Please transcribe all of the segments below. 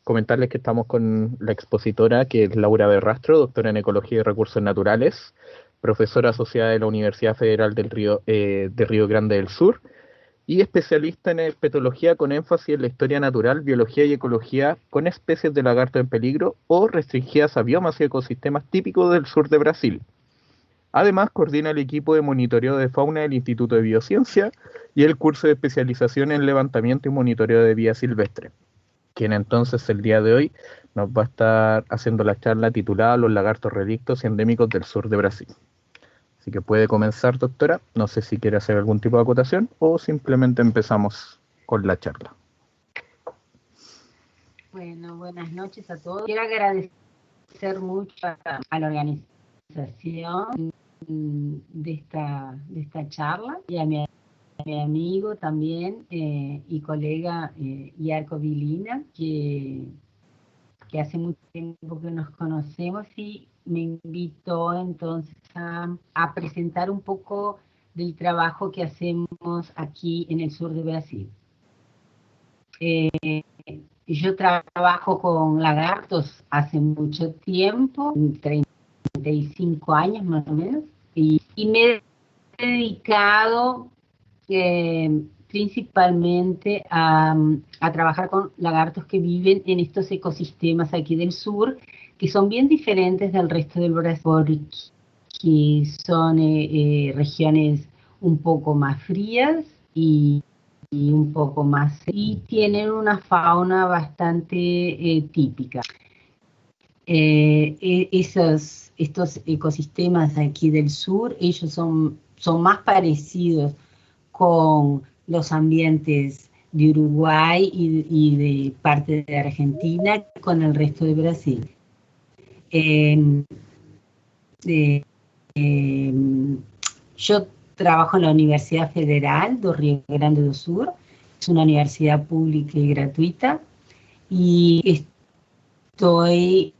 comentarles que estamos con la expositora, que es Laura Berrastro, doctora en Ecología y Recursos Naturales, profesora asociada de la Universidad Federal de Río Grande del Sur y especialista en herpetología con énfasis en la historia natural, biología y ecología con especies de lagarto en peligro o restringidas a biomas y ecosistemas típicos del sur de Brasil. Además, coordina el equipo de monitoreo de fauna del Instituto de Biociencia y el curso de especialización en levantamiento y monitoreo de vida silvestre, quien entonces el día de hoy nos va a estar haciendo la charla titulada Los lagartos relictos y endémicos del sur de Brasil. Así que puede comenzar, doctora. No sé si quiere hacer algún tipo de acotación o simplemente empezamos con la charla. Bueno, buenas noches a todos. Quiero agradecer mucho a la organización de esta charla y a mi amigo también y colega Yarko Vilina, que hace mucho tiempo que nos conocemos y me invitó entonces a presentar un poco del trabajo que hacemos aquí en el sur de Brasil. Yo trabajo con lagartos hace mucho tiempo, 35 años más o menos, y me he dedicado principalmente a trabajar con lagartos que viven en estos ecosistemas aquí del sur, que son bien diferentes del resto del Brasil, que son regiones un poco más frías y un poco más, y tienen una fauna bastante típica. Estos ecosistemas aquí del sur, ellos son más parecidos con los ambientes de Uruguay y de parte de Argentina que con el resto de Brasil. Yo trabajo en la Universidad Federal do Rio Grande do Sur, es una universidad pública y gratuita, y estoy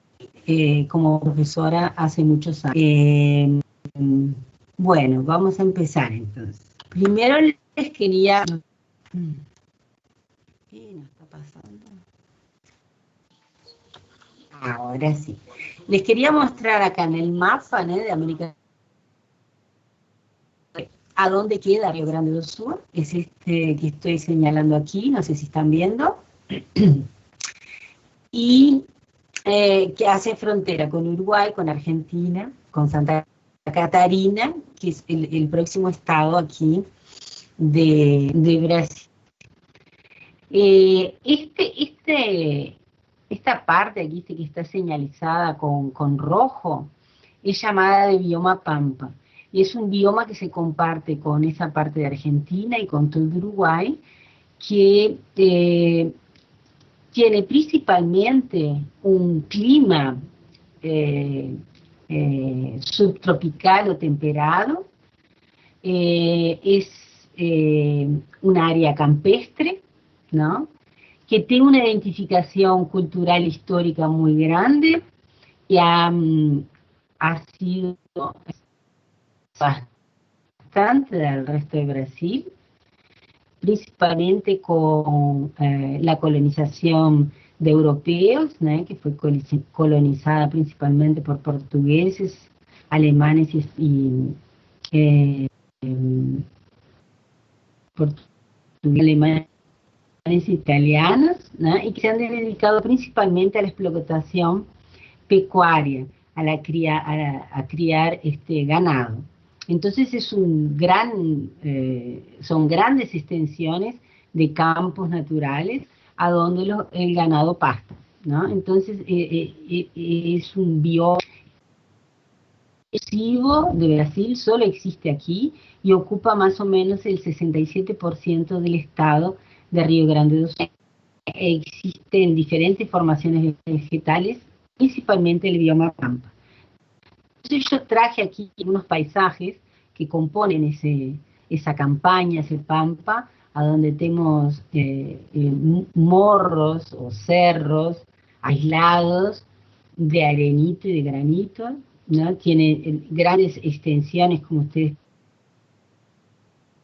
como profesora hace muchos años. Bueno, vamos a empezar entonces. Primero les quería... ¿Qué nos está pasando? Ahora sí. Les quería mostrar acá en el mapa de América a dónde queda Río Grande do Sur, es este que estoy señalando aquí, no sé si están viendo, y que hace frontera con Uruguay, con Argentina, con Santa Catarina, que es el próximo estado aquí de Brasil. Esta parte aquí que está señalizada con rojo es llamada de bioma Pampa. Y es un bioma que se comparte con esa parte de Argentina y con todo Uruguay, que tiene principalmente un clima subtropical o temperado, es un área campestre, ¿no?, que tiene una identificación cultural histórica muy grande y ha sido bastante del resto de Brasil, principalmente con la colonización de europeos, ¿no?, que fue colonizada principalmente por portugueses, alemanes y alemanes italianos, ¿no?, y que se han dedicado principalmente a la explotación pecuaria, a criar ganado. Entonces es son grandes extensiones de campos naturales a donde el ganado pasta, ¿no? Entonces es un bioma exclusivo de Brasil, solo existe aquí y ocupa más o menos el 67% del estado de Río Grande do Sul. Existen diferentes formaciones vegetales, principalmente el bioma Pampa. Entonces yo traje aquí unos paisajes que componen esa campaña, ese Pampa, a donde tenemos morros o cerros aislados de arenito y de granito, ¿no? Tiene grandes extensiones, como ustedes,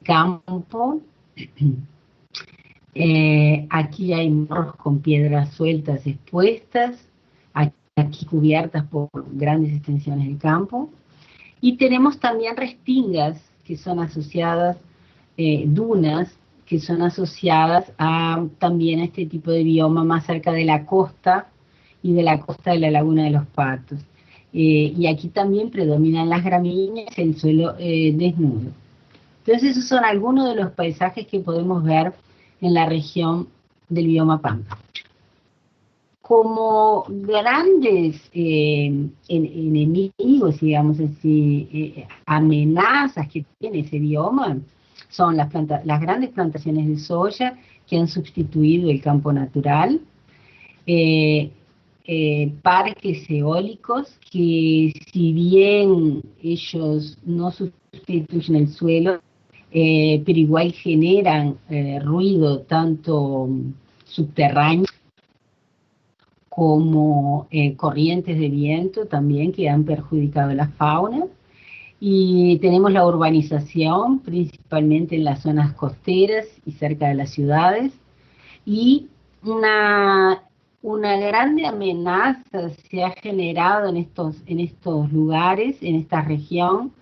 campo, Aquí hay morros con piedras sueltas expuestas, aquí cubiertas por grandes extensiones de campo. Y tenemos también restingas que son asociadas, dunas, que son asociadas también a este tipo de bioma más cerca de la costa y de la costa de la Laguna de los Patos. Y aquí también predominan las gramíneas, el suelo desnudo. Entonces esos son algunos de los paisajes que podemos ver en la región del bioma Pampa. Como grandes enemigos, digamos así, amenazas que tiene ese bioma, son las grandes plantaciones de soya que han sustituido el campo natural, parques eólicos que, si bien ellos no sustituyen el suelo, pero igual generan ruido tanto subterráneo como corrientes de viento también que han perjudicado la fauna. Y tenemos la urbanización, principalmente en las zonas costeras y cerca de las ciudades, y una grande amenaza se ha generado en estos lugares, en esta región,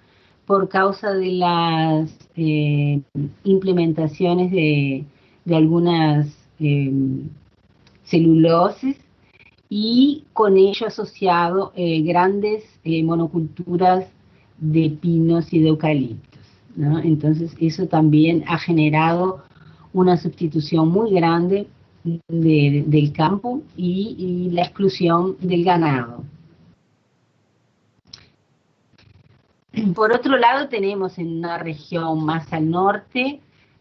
por causa de las implementaciones de algunas celulosis, y con ello asociado grandes monoculturas de pinos y de eucaliptos, ¿no? Entonces eso también ha generado una sustitución muy grande del campo y la exclusión del ganado. Por otro lado, tenemos en una región más al norte,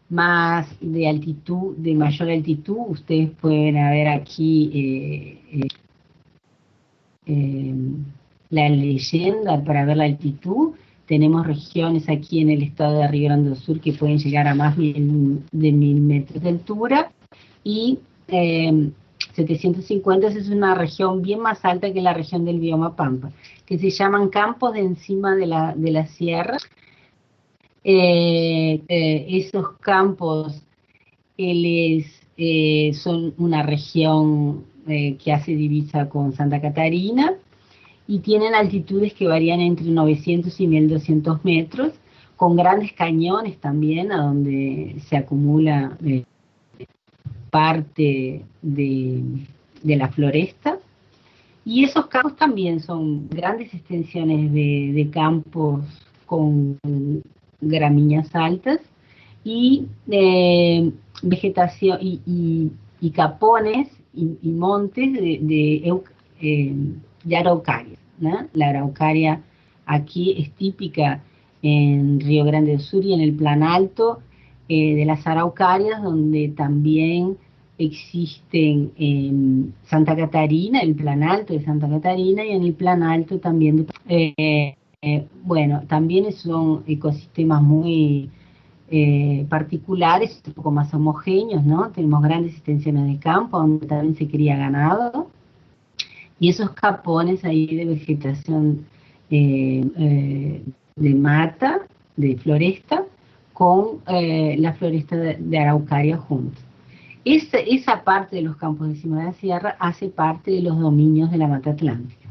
más de altitud, de mayor altitud, ustedes pueden ver aquí la leyenda para ver la altitud. Tenemos regiones aquí en el estado de Río Grande do Sur que pueden llegar a más de 1000 metros de altura, y 750 es una región bien más alta que la región del bioma Pampa, que se llaman campos de encima de la sierra. Esos campos son una región que hace divisa con Santa Catarina, y tienen altitudes que varían entre 900 y 1200 metros, con grandes cañones también, a donde se acumula parte de la floresta. Y esos campos también son grandes extensiones de campos con gramíneas altas y vegetación y capones y montes de araucarias, ¿no? La araucaria aquí es típica en Río Grande do Sur y en el Plan Alto de las araucarias, donde también existen en Santa Catarina, el Plan Alto de Santa Catarina, y en el Plan Alto también bueno, también son ecosistemas muy particulares, un poco más homogéneos, ¿no? Tenemos grandes extensiones de campo donde también se cría ganado, y esos capones ahí de vegetación de mata, de floresta, con la floresta de araucaria juntos. Esa parte de los campos de encima de la sierra hace parte de los dominios de la Mata Atlántica.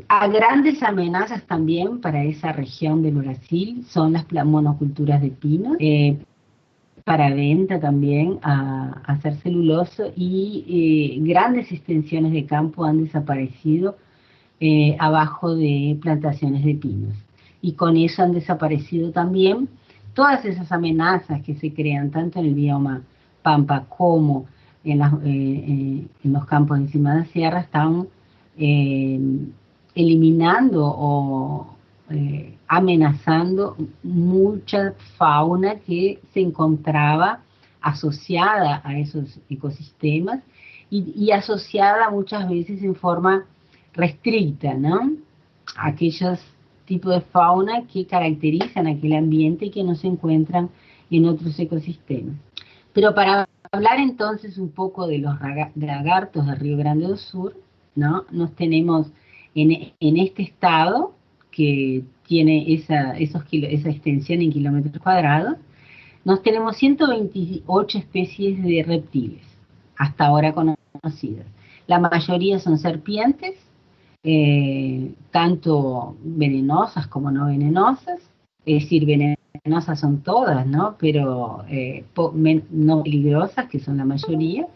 A grandes amenazas también para esa región del Brasil son las monoculturas de pino, para venta también a hacer celuloso, y grandes extensiones de campo han desaparecido abajo de plantaciones de pinos. Y con eso han desaparecido también todas esas amenazas que se crean tanto en el bioma Pampa como en los campos encima de la sierra. Están eliminando o amenazando mucha fauna que se encontraba asociada a esos ecosistemas y asociada muchas veces en forma restricta, ¿no? Aquellos tipos de fauna que caracterizan aquel ambiente y que no se encuentran en otros ecosistemas. Pero para hablar entonces un poco de los lagartos de Río Grande do Sur, ¿no? Nos tenemos en este estado, que tiene esa extensión en kilómetros cuadrados, Nos tenemos 128 especies de reptiles, hasta ahora conocidas. La mayoría son serpientes, tanto venenosas como no venenosas, es decir, venenosas son todas, ¿no? Pero no peligrosas, que son la mayoría.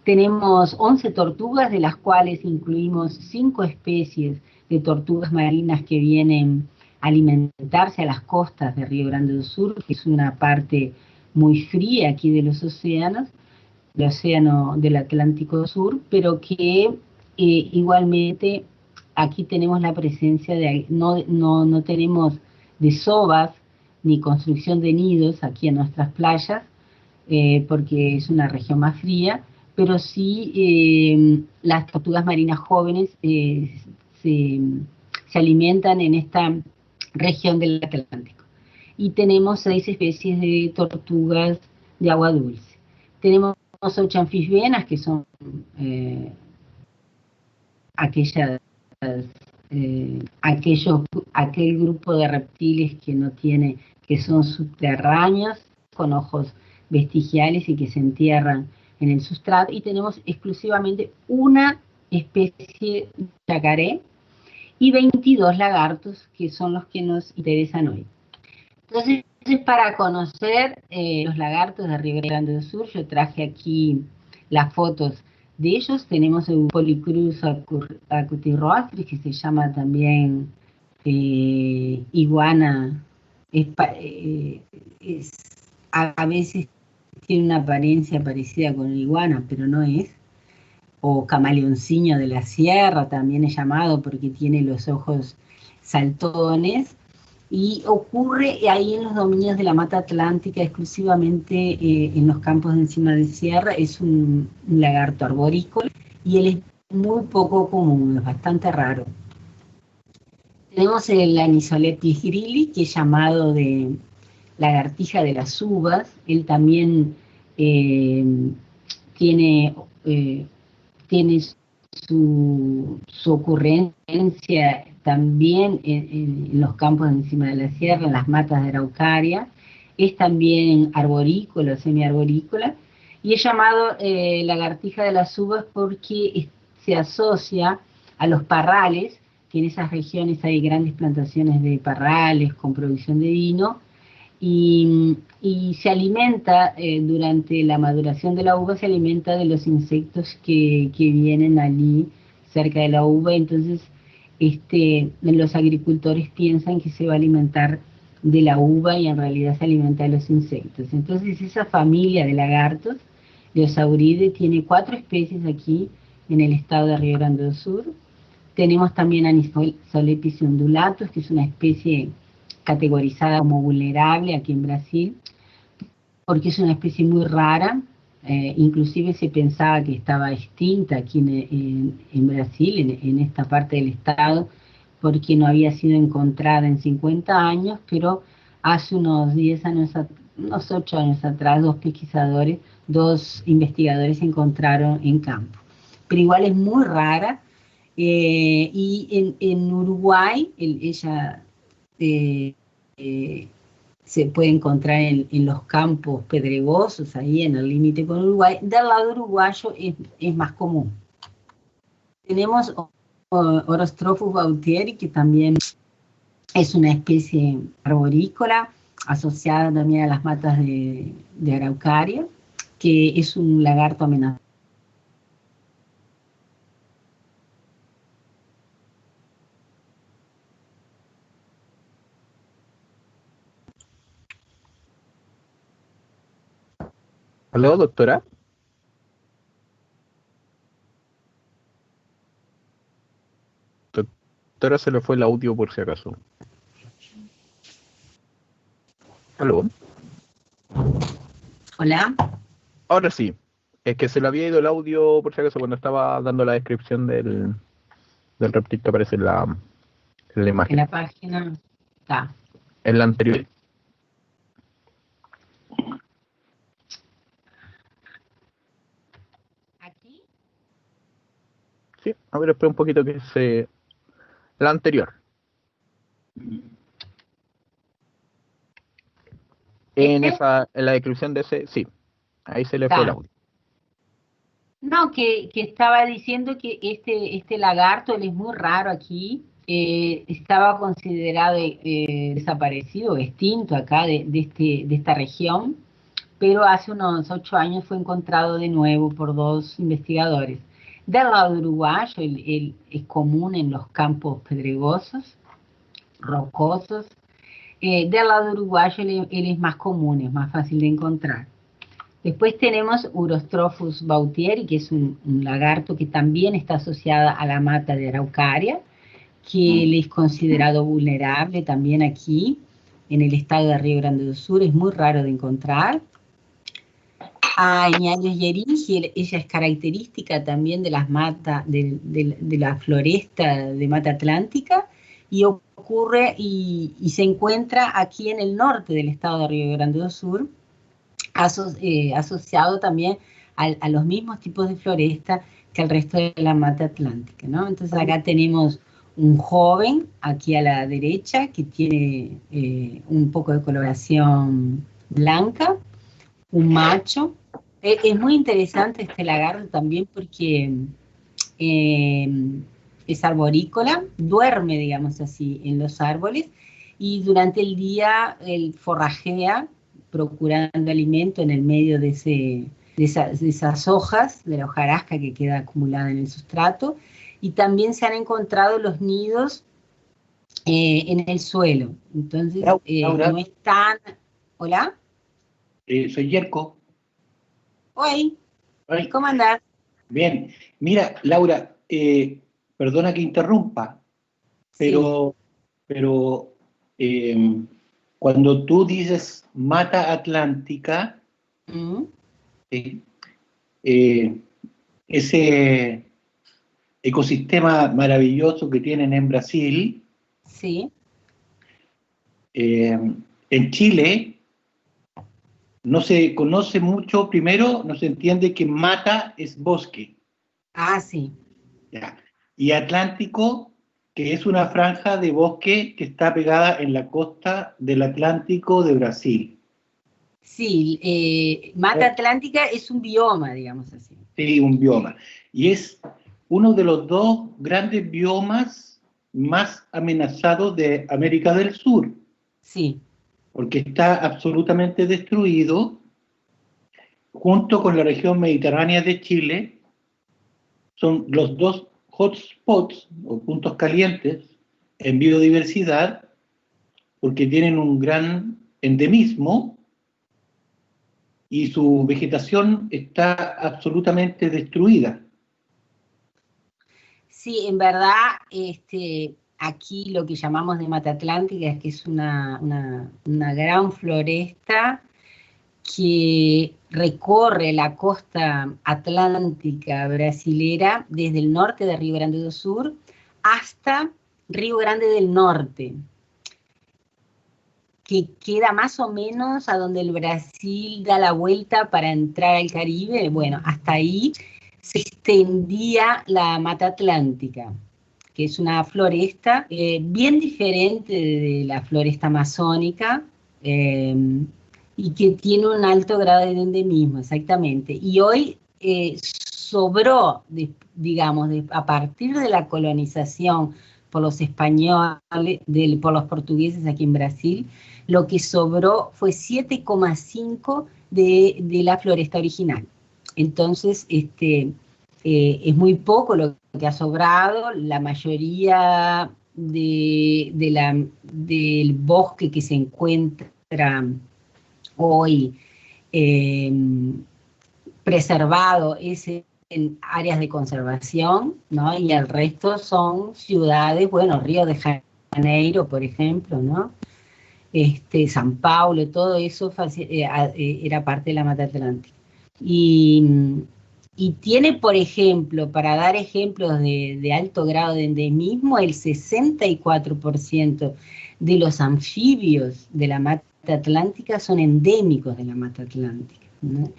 Tenemos 11 tortugas, de las cuales incluimos 5 especies de tortugas marinas que vienen a alimentarse a las costas de Río Grande do Sur, que es una parte muy fría aquí de los océanos, del océano del Atlántico Sur, pero que igualmente aquí tenemos la presencia de, no tenemos desovas ni construcción de nidos aquí en nuestras playas, porque es una región más fría, pero sí las tortugas marinas jóvenes se, se alimentan en esta región del Atlántico. Y tenemos 6 especies de tortugas de agua dulce. Tenemos 8 anfibianas, que son aquellas, aquel grupo de reptiles que no tiene, que son subterráneos, con ojos vestigiales y que se entierran en el sustrato, y tenemos exclusivamente una especie de yacaré y 22 lagartos, que son los que nos interesan hoy. Entonces, para conocer los lagartos de Río Grande do Sur, yo traje aquí las fotos de ellos. Tenemos el Polycrus acutirrostris, que se llama también iguana. A veces tiene una apariencia parecida con la iguana, pero no es. O camaleoncillo de la sierra, también es llamado porque tiene los ojos saltones. Y ocurre ahí en los dominios de la mata atlántica, exclusivamente en los campos de encima de sierra. Es un lagarto arborícola y él es muy poco común, es bastante raro. Tenemos el Anisolepis grilli, que es llamado de lagartija de las uvas. Él también tiene su ocurrencia también en los campos de encima de la sierra, en las matas de araucaria. Es también arborícola, semiarborícola, y es llamado lagartija de las uvas porque se asocia a los parrales, que en esas regiones hay grandes plantaciones de parrales con producción de vino, y se alimenta, durante la maduración de la uva, se alimenta de los insectos que vienen allí cerca de la uva. Entonces los agricultores piensan que se va a alimentar de la uva y en realidad se alimenta de los insectos. Entonces esa familia de lagartos, Leosauridae, tiene 4 especies aquí en el estado de Río Grande do Sur. Tenemos también Anisolepis undulatus, que es una especie categorizada como vulnerable aquí en Brasil, porque es una especie muy rara. Inclusive se pensaba que estaba extinta aquí en Brasil, en esta parte del estado, porque no había sido encontrada en 50 años, pero hace unos 10 años, unos 8 años atrás, 2 investigadores encontraron en campo. Pero igual es muy rara, y en Uruguay, ella se puede encontrar en los campos pedregosos, ahí en el límite con Uruguay. Del lado uruguayo es más común. Tenemos Orostrophus bautieri, que también es una especie arborícola asociada también a las matas de araucaria, que es un lagarto amenazado. ¿Aló, doctora? Doctora, se le fue el audio por si acaso. ¿Aló? Hola. Ahora sí. Es que se le había ido el audio por si acaso cuando estaba dando la descripción del reptil que aparece en la imagen. En la página está. En la anterior. ¿Aquí? Sí, a ver, espera un poquito que se... La anterior. En la descripción de ese, sí, ahí se le fue el Está. audio. No, que estaba diciendo que este lagarto, él es muy raro aquí, estaba considerado desaparecido, extinto acá de esta región, pero hace unos 8 años fue encontrado de nuevo por dos investigadores. Del lado uruguayo, él es común en los campos pedregosos, rocosos. Del lado uruguayo, él es más común, es más fácil de encontrar. Después tenemos Urostrophus bautieri, que es un lagarto que también está asociada a la mata de Araucaria, que él es considerado vulnerable también aquí, en el estado de Río Grande do Sur, es muy raro de encontrar. A Enyalios yeringi, ella es característica también de las matas, de la floresta de mata atlántica, y ocurre y se encuentra aquí en el norte del estado de Río Grande do Sur, asociado también a los mismos tipos de floresta que el resto de la mata atlántica, ¿no? Entonces acá tenemos un joven aquí a la derecha que tiene un poco de coloración blanca, un macho. Es muy interesante este lagarto también porque es arborícola, duerme, digamos así, en los árboles y durante el día él forrajea procurando alimento en el medio de esas hojas, de la hojarasca que queda acumulada en el sustrato, y también se han encontrado los nidos en el suelo. Entonces, Laura, no es tan... ¿Hola? soy Yerko. Hoy, Ay, ¿cómo andás? bien, mira, Laura, perdona que interrumpa, Sí. pero cuando tú dices mata atlántica, Mm, ¿sí? Ese ecosistema maravilloso que tienen en Brasil, sí. en Chile no se conoce mucho, primero no se entiende que mata es bosque, Ah, sí. ¿ya? Y Atlántico, que es una franja de bosque que está pegada en la costa del Atlántico de Brasil. Sí, mata atlántica es un bioma, digamos así. Sí, un bioma. Y es uno de los dos grandes biomas más amenazados de América del Sur, Sí. porque está absolutamente destruido, junto con la región mediterránea de Chile. Son los dos hotspots o puntos calientes en biodiversidad, porque tienen un gran endemismo y su vegetación está absolutamente destruida. Sí, en verdad, aquí lo que llamamos de mata atlántica es que es una gran floresta que recorre la costa atlántica brasilera desde el norte de Río Grande do Sur hasta Río Grande del Norte, que queda más o menos a donde el Brasil da la vuelta para entrar al Caribe. Bueno, hasta ahí se extendía la mata atlántica, que es una floresta bien diferente de la floresta amazónica, y que tiene un alto grado de endemismo, exactamente. Y hoy sobró, digamos, a partir de la colonización por los españoles, por los portugueses aquí en Brasil, lo que sobró fue 7,5 de la floresta original. Entonces, es muy poco lo que ha sobrado. La mayoría del bosque que se encuentra hoy eh, preservado es en áreas de conservación, ¿no? Y el resto son ciudades, bueno, Río de Janeiro, por ejemplo, ¿no? San Paulo, todo eso era parte de la mata atlántica. Y tiene, por ejemplo, para dar ejemplos de alto grado de endemismo, el 64% de los anfibios de la mata atlántica son endémicos de la mata atlántica, ¿no?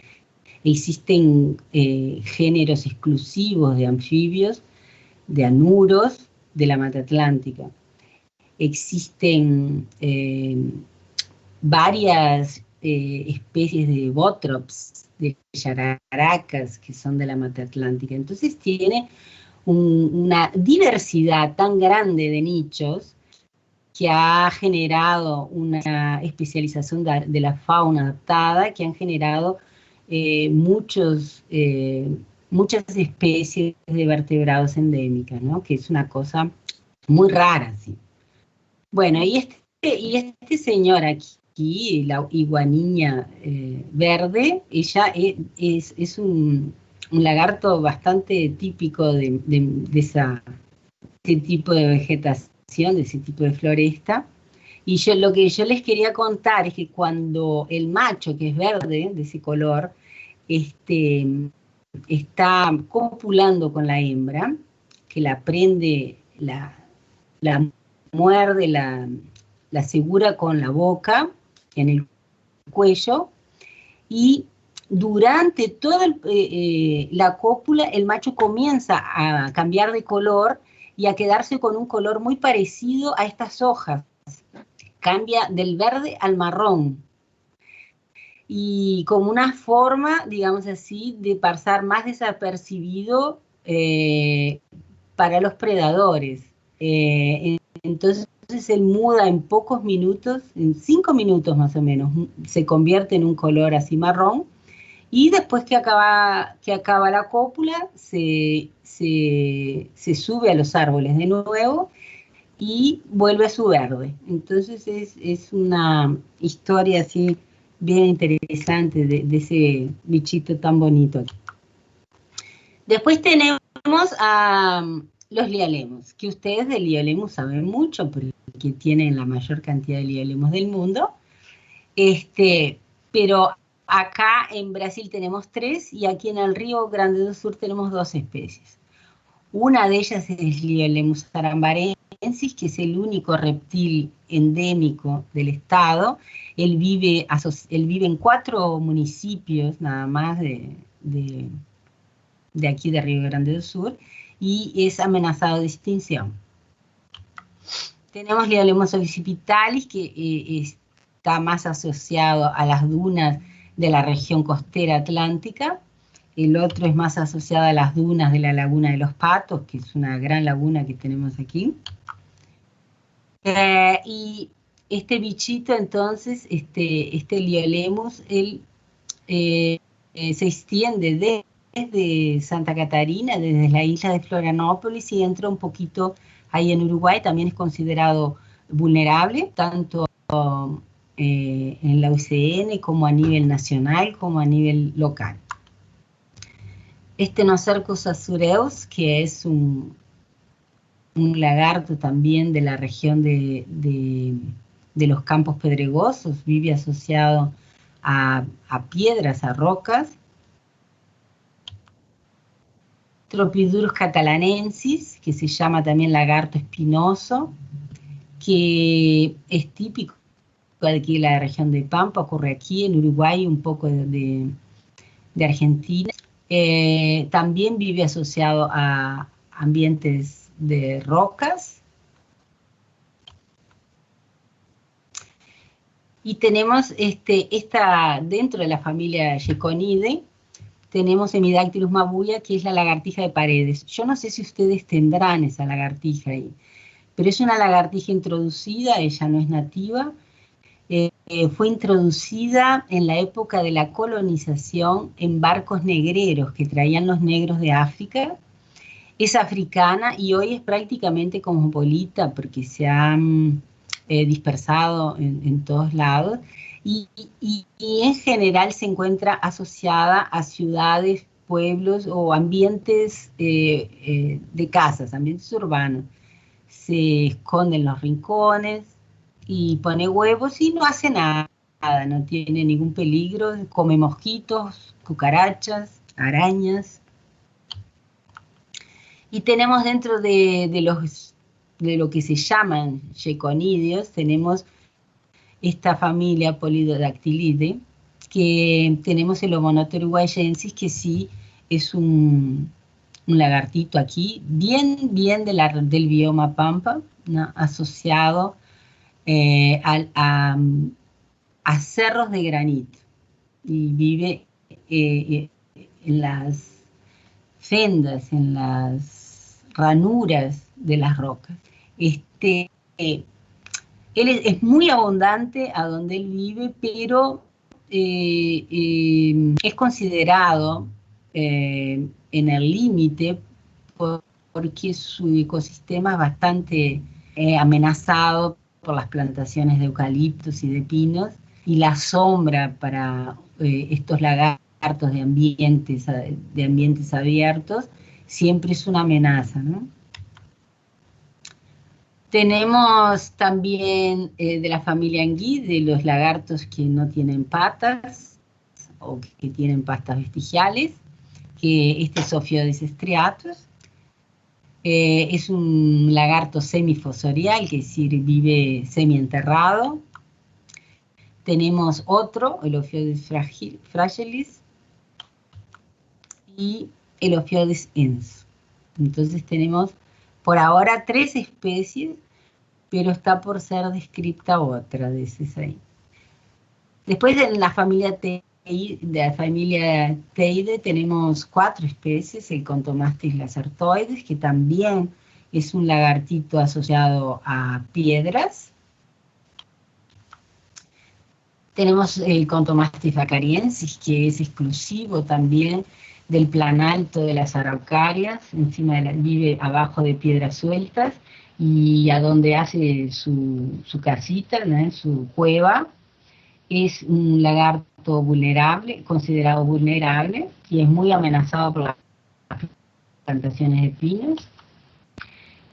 Existen géneros exclusivos de anfibios, de anuros de la mata atlántica. Existen varias especies de bótrops, de yararacas, que son de la mata atlántica. Entonces tiene una diversidad tan grande de nichos que ha generado una especialización de la fauna adaptada, que han generado muchas especies de vertebrados endémicas, ¿no? Que es una cosa muy rara, ¿sí? Bueno, y este señor aquí, la iguaniña verde, ella es un lagarto bastante típico de ese tipo de vegetación, de ese tipo de floresta. Y lo que yo les quería contar es que cuando el macho, que es verde, de ese color, está copulando con la hembra, que la prende, la muerde, la asegura con la boca, en el cuello, y durante toda la cópula el macho comienza a cambiar de color y a quedarse con un color muy parecido a estas hojas. Cambia del verde al marrón. Y como una forma, digamos así, de pasar más desapercibido para los predadores. Entonces él muda en pocos minutos, en 5 minutos más o menos, se convierte en un color así marrón, y después que acaba la cópula, se sube a los árboles de nuevo y vuelve a su verde. Entonces es una historia así bien interesante de ese bichito tan bonito. Después tenemos a los lialemus, que ustedes de lialemus saben mucho, porque tienen la mayor cantidad de lialemus del mundo. Pero acá en Brasil tenemos 3 y aquí en el Río Grande do Sur tenemos 2 especies. Una de ellas es Lialemus tarambarensis, que es el único reptil endémico del estado. Él vive en 4 municipios nada más de aquí de Río Grande do Sur, y es amenazado de extinción. Tenemos Lialemus occipitalis, que está más asociado a las dunas de la región costera atlántica. El otro es más asociado a las dunas de la Laguna de los Patos, que es una gran laguna que tenemos aquí. Y este bichito, entonces, este Lialemus, él se extiende desde Santa Catarina, desde la isla de Florianópolis, y entra un poquito ahí en Uruguay. También es considerado vulnerable, tanto en la UCN como a nivel nacional, como a nivel local. Nocercus azureus, que es un lagarto también de la región de los campos pedregosos, vive asociado a piedras, a rocas. Tropidurus catalanensis, que se llama también lagarto espinoso, que es típico de aquí de la región de Pampa, ocurre aquí en Uruguay, un poco de Argentina. También vive asociado a ambientes de rocas. Y tenemos dentro de la familia Geconidae, tenemos Hemidactylus mabuya, que es la lagartija de paredes. Yo no sé si ustedes tendrán esa lagartija ahí, pero es una lagartija introducida, ella no es nativa. Fue introducida en la época de la colonización en barcos negreros que traían los negros de África. Es africana y hoy es prácticamente cosmopolita porque se han dispersado en todos lados, y en general se encuentra asociada a ciudades, pueblos o ambientes de casas, ambientes urbanos. Se esconde en los rincones y pone huevos y no hace nada, no tiene ningún peligro, come mosquitos, cucarachas, arañas. Y tenemos dentro de lo que se llaman geconidios, tenemos esta familia Polydactylidae, que tenemos el Homonoto uruguayensis, que sí es un lagartito aquí, bien del bioma Pampa, ¿no? Asociado a a cerros de granito y vive en las fendas, en las ranuras de las rocas. Él es muy abundante a donde él vive, pero es considerado en el límite porque su ecosistema es bastante amenazado por las plantaciones de eucaliptos y de pinos, y la sombra para estos lagartos de ambientes abiertos siempre es una amenaza, ¿no? Tenemos también de la familia Anguidae, de los lagartos que no tienen patas o que tienen patas vestigiales, que este es Ophioides striatus. Es un lagarto semifosorial, que es decir, vive semienterrado. Tenemos otro, el Ophioides fragilis, y el Ophioides ens. Entonces tenemos por ahora 3 especies, pero está por ser descripta otra de esas ahí. Después en la familia Teide tenemos 4 especies, el Contomastis lacertoides, que también es un lagartito asociado a piedras. Tenemos el Contomastis vacariensis, que es exclusivo también del plan alto de las araucarias, vive abajo de piedras sueltas, y a donde hace su casita, ¿no?, su cueva. Es un lagarto vulnerable, considerado vulnerable, y es muy amenazado por las plantaciones de pinos.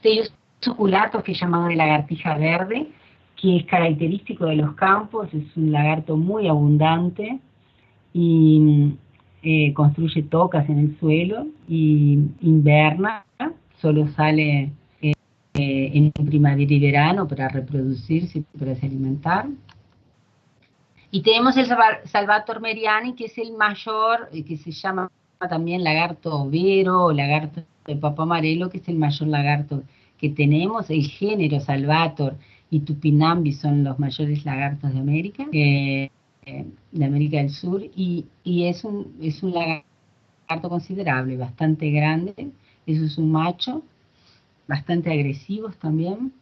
Teius suculatus, que es llamado de lagartija verde, que es característico de los campos, es un lagarto muy abundante, y construye tocas en el suelo, y inverna, solo sale en primavera y verano para reproducirse y para se alimentar. Y tenemos el Salvator meriani, que es el mayor, que se llama también lagarto overo o lagarto de papa amarelo, que es el mayor lagarto que tenemos. El género Salvator y Tupinambi son los mayores lagartos de América del Sur, y es un lagarto considerable, bastante grande. Eso es un macho, bastante agresivos también.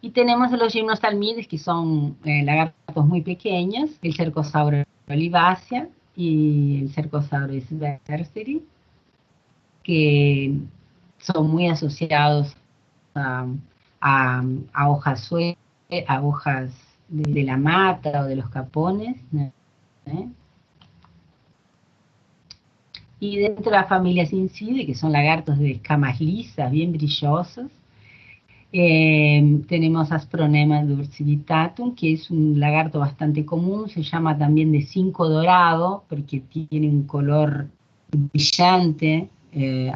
Y tenemos los gymnostalmides, que son lagartos muy pequeños, el Cercosaurus olivacea y el Cercosaurus berseri, que son muy asociados a hojas a hojas de la mata o de los capones, ¿no? Y dentro de la familia Cincidae, que son lagartos de escamas lisas, bien brillosos, tenemos Aspronema dorsivitatum, que es un lagarto bastante común, se llama también de cinco dorado, porque tiene un color brillante,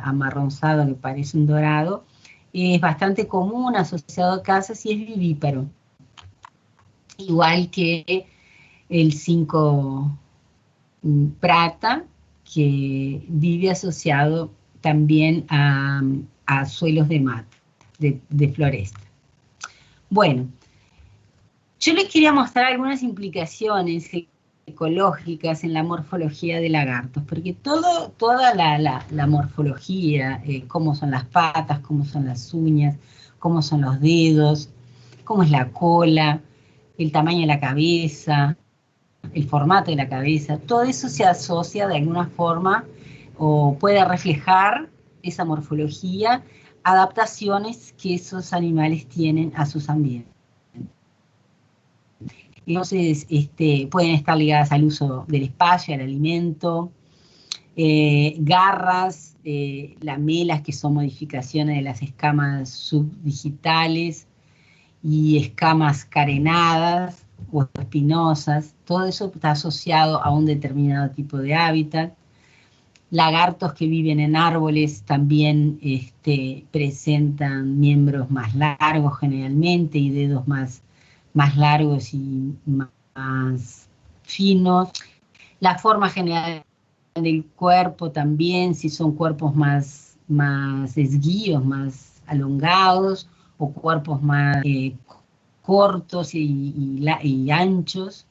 amarronzado, que parece un dorado. Es bastante común, asociado a casas, y es vivíparo, igual que el 5 prata, que vive asociado también a suelos de mata, de floresta. Bueno, yo les quería mostrar algunas implicaciones ecológicas en la morfología de lagartos, porque toda la morfología, cómo son las patas, cómo son las uñas, cómo son los dedos, cómo es la cola, el tamaño de la cabeza, el formato de la cabeza, todo eso se asocia de alguna forma o puede reflejar esa morfología, adaptaciones que esos animales tienen a sus ambientes. Entonces, pueden estar ligadas al uso del espacio, al alimento, garras, lamelas, que son modificaciones de las escamas subdigitales, y escamas carenadas o espinosas. Todo eso está asociado a un determinado tipo de hábitat. Lagartos que viven en árboles también presentan miembros más largos generalmente, y dedos más largos y más finos. La forma general del cuerpo también, si son cuerpos más esguíos, más alongados, o cuerpos más cortos y anchos.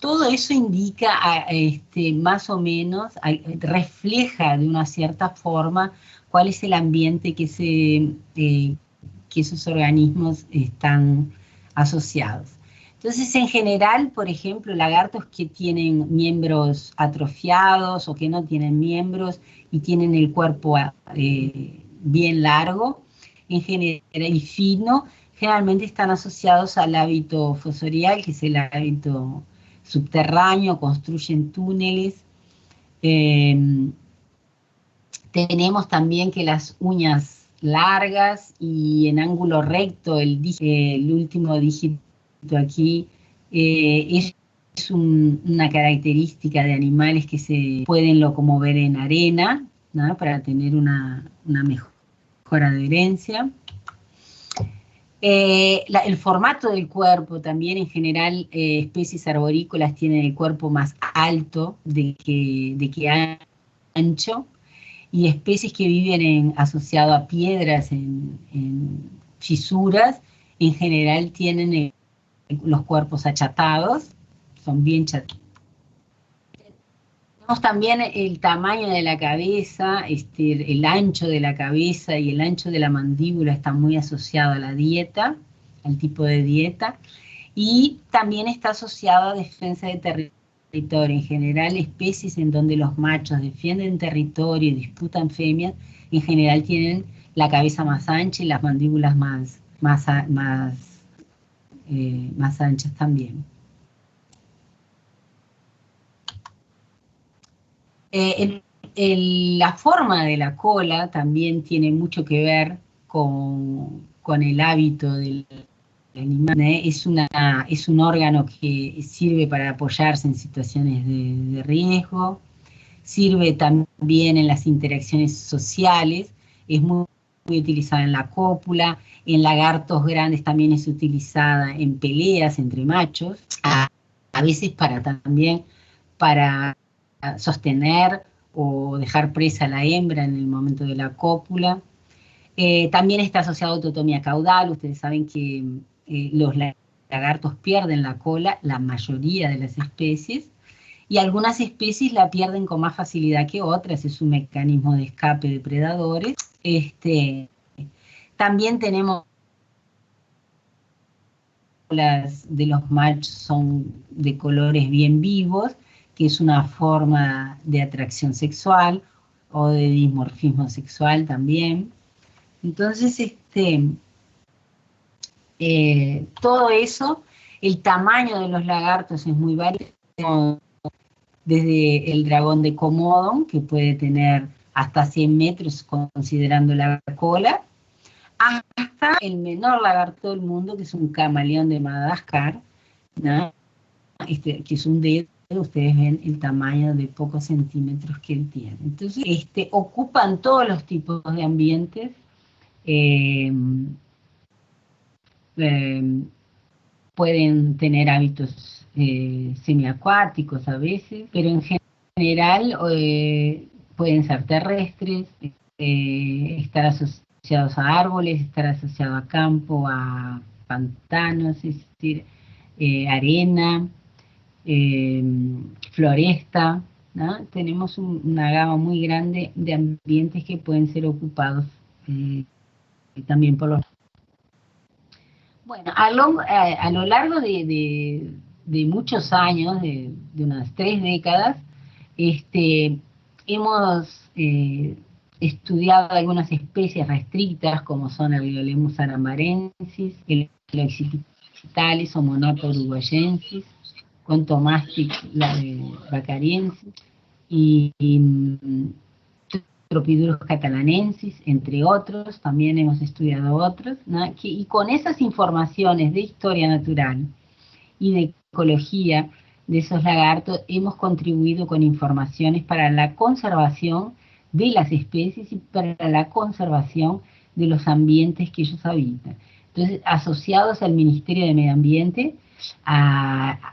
Todo eso indica, más o menos, refleja de una cierta forma cuál es el ambiente que esos organismos están asociados. Entonces, en general, por ejemplo, lagartos que tienen miembros atrofiados o que no tienen miembros y tienen el cuerpo bien largo, en general, y fino, generalmente están asociados al hábito fosorial, que es el hábito subterráneo, construyen túneles. Tenemos también que las uñas largas y en ángulo recto, el último dígito aquí, es una característica de animales que se pueden locomover en arena, ¿no? Para tener una mejor adherencia. El formato del cuerpo también, en general, especies arborícolas tienen el cuerpo más alto de que ancho, y especies que viven asociado a piedras en fisuras, en general tienen los cuerpos achatados, son bien chatados. Tenemos también el tamaño de la cabeza, el ancho de la cabeza y el ancho de la mandíbula está muy asociado a la dieta, al tipo de dieta, y también está asociado a defensa de territorio. En general, especies en donde los machos defienden territorio y disputan femias, en general tienen la cabeza más ancha y las mandíbulas más anchas también. La forma de la cola también tiene mucho que ver con el hábito del animal. Es un órgano que sirve para apoyarse en situaciones de riesgo, sirve también en las interacciones sociales, es muy utilizada en la cópula, en lagartos grandes también es utilizada en peleas entre machos, a veces también para sostener o dejar presa a la hembra en el momento de la cópula. También está asociado a autotomía caudal. Ustedes saben que los lagartos pierden la cola, la mayoría de las especies, y algunas especies la pierden con más facilidad que otras, es un mecanismo de escape de predadores. También tenemos las de los machos son de colores bien vivos, que es una forma de atracción sexual o de dimorfismo sexual también. Entonces, todo eso, el tamaño de los lagartos es muy variado, desde el dragón de Komodo, que puede tener hasta 100 metros considerando la cola, hasta el menor lagarto del mundo, que es un camaleón de Madagascar, ¿no? Que es un dedo. Ustedes ven el tamaño de pocos centímetros que él tiene. Entonces, ocupan todos los tipos de ambientes, pueden tener hábitos semiacuáticos a veces, pero en general pueden ser terrestres, estar asociados a árboles, estar asociados a campo, a pantanos, es decir, arena, floresta, ¿no? Tenemos una gama muy grande de ambientes que pueden ser ocupados también por los... Bueno, a lo largo de muchos años, de unas 3 décadas, hemos estudiado algunas especies restrictas, como son el Violemus aramarensis, el Oxypitalis o Monarca uruguayensis, Contomastic bacariensis y Tropidurus catalanensis, entre otros. También hemos estudiado otros, ¿no? Y con esas informaciones de historia natural y de ecología de esos lagartos hemos contribuido con informaciones para la conservación de las especies y para la conservación de los ambientes que ellos habitan. Entonces, asociados al Ministerio de Medio Ambiente, al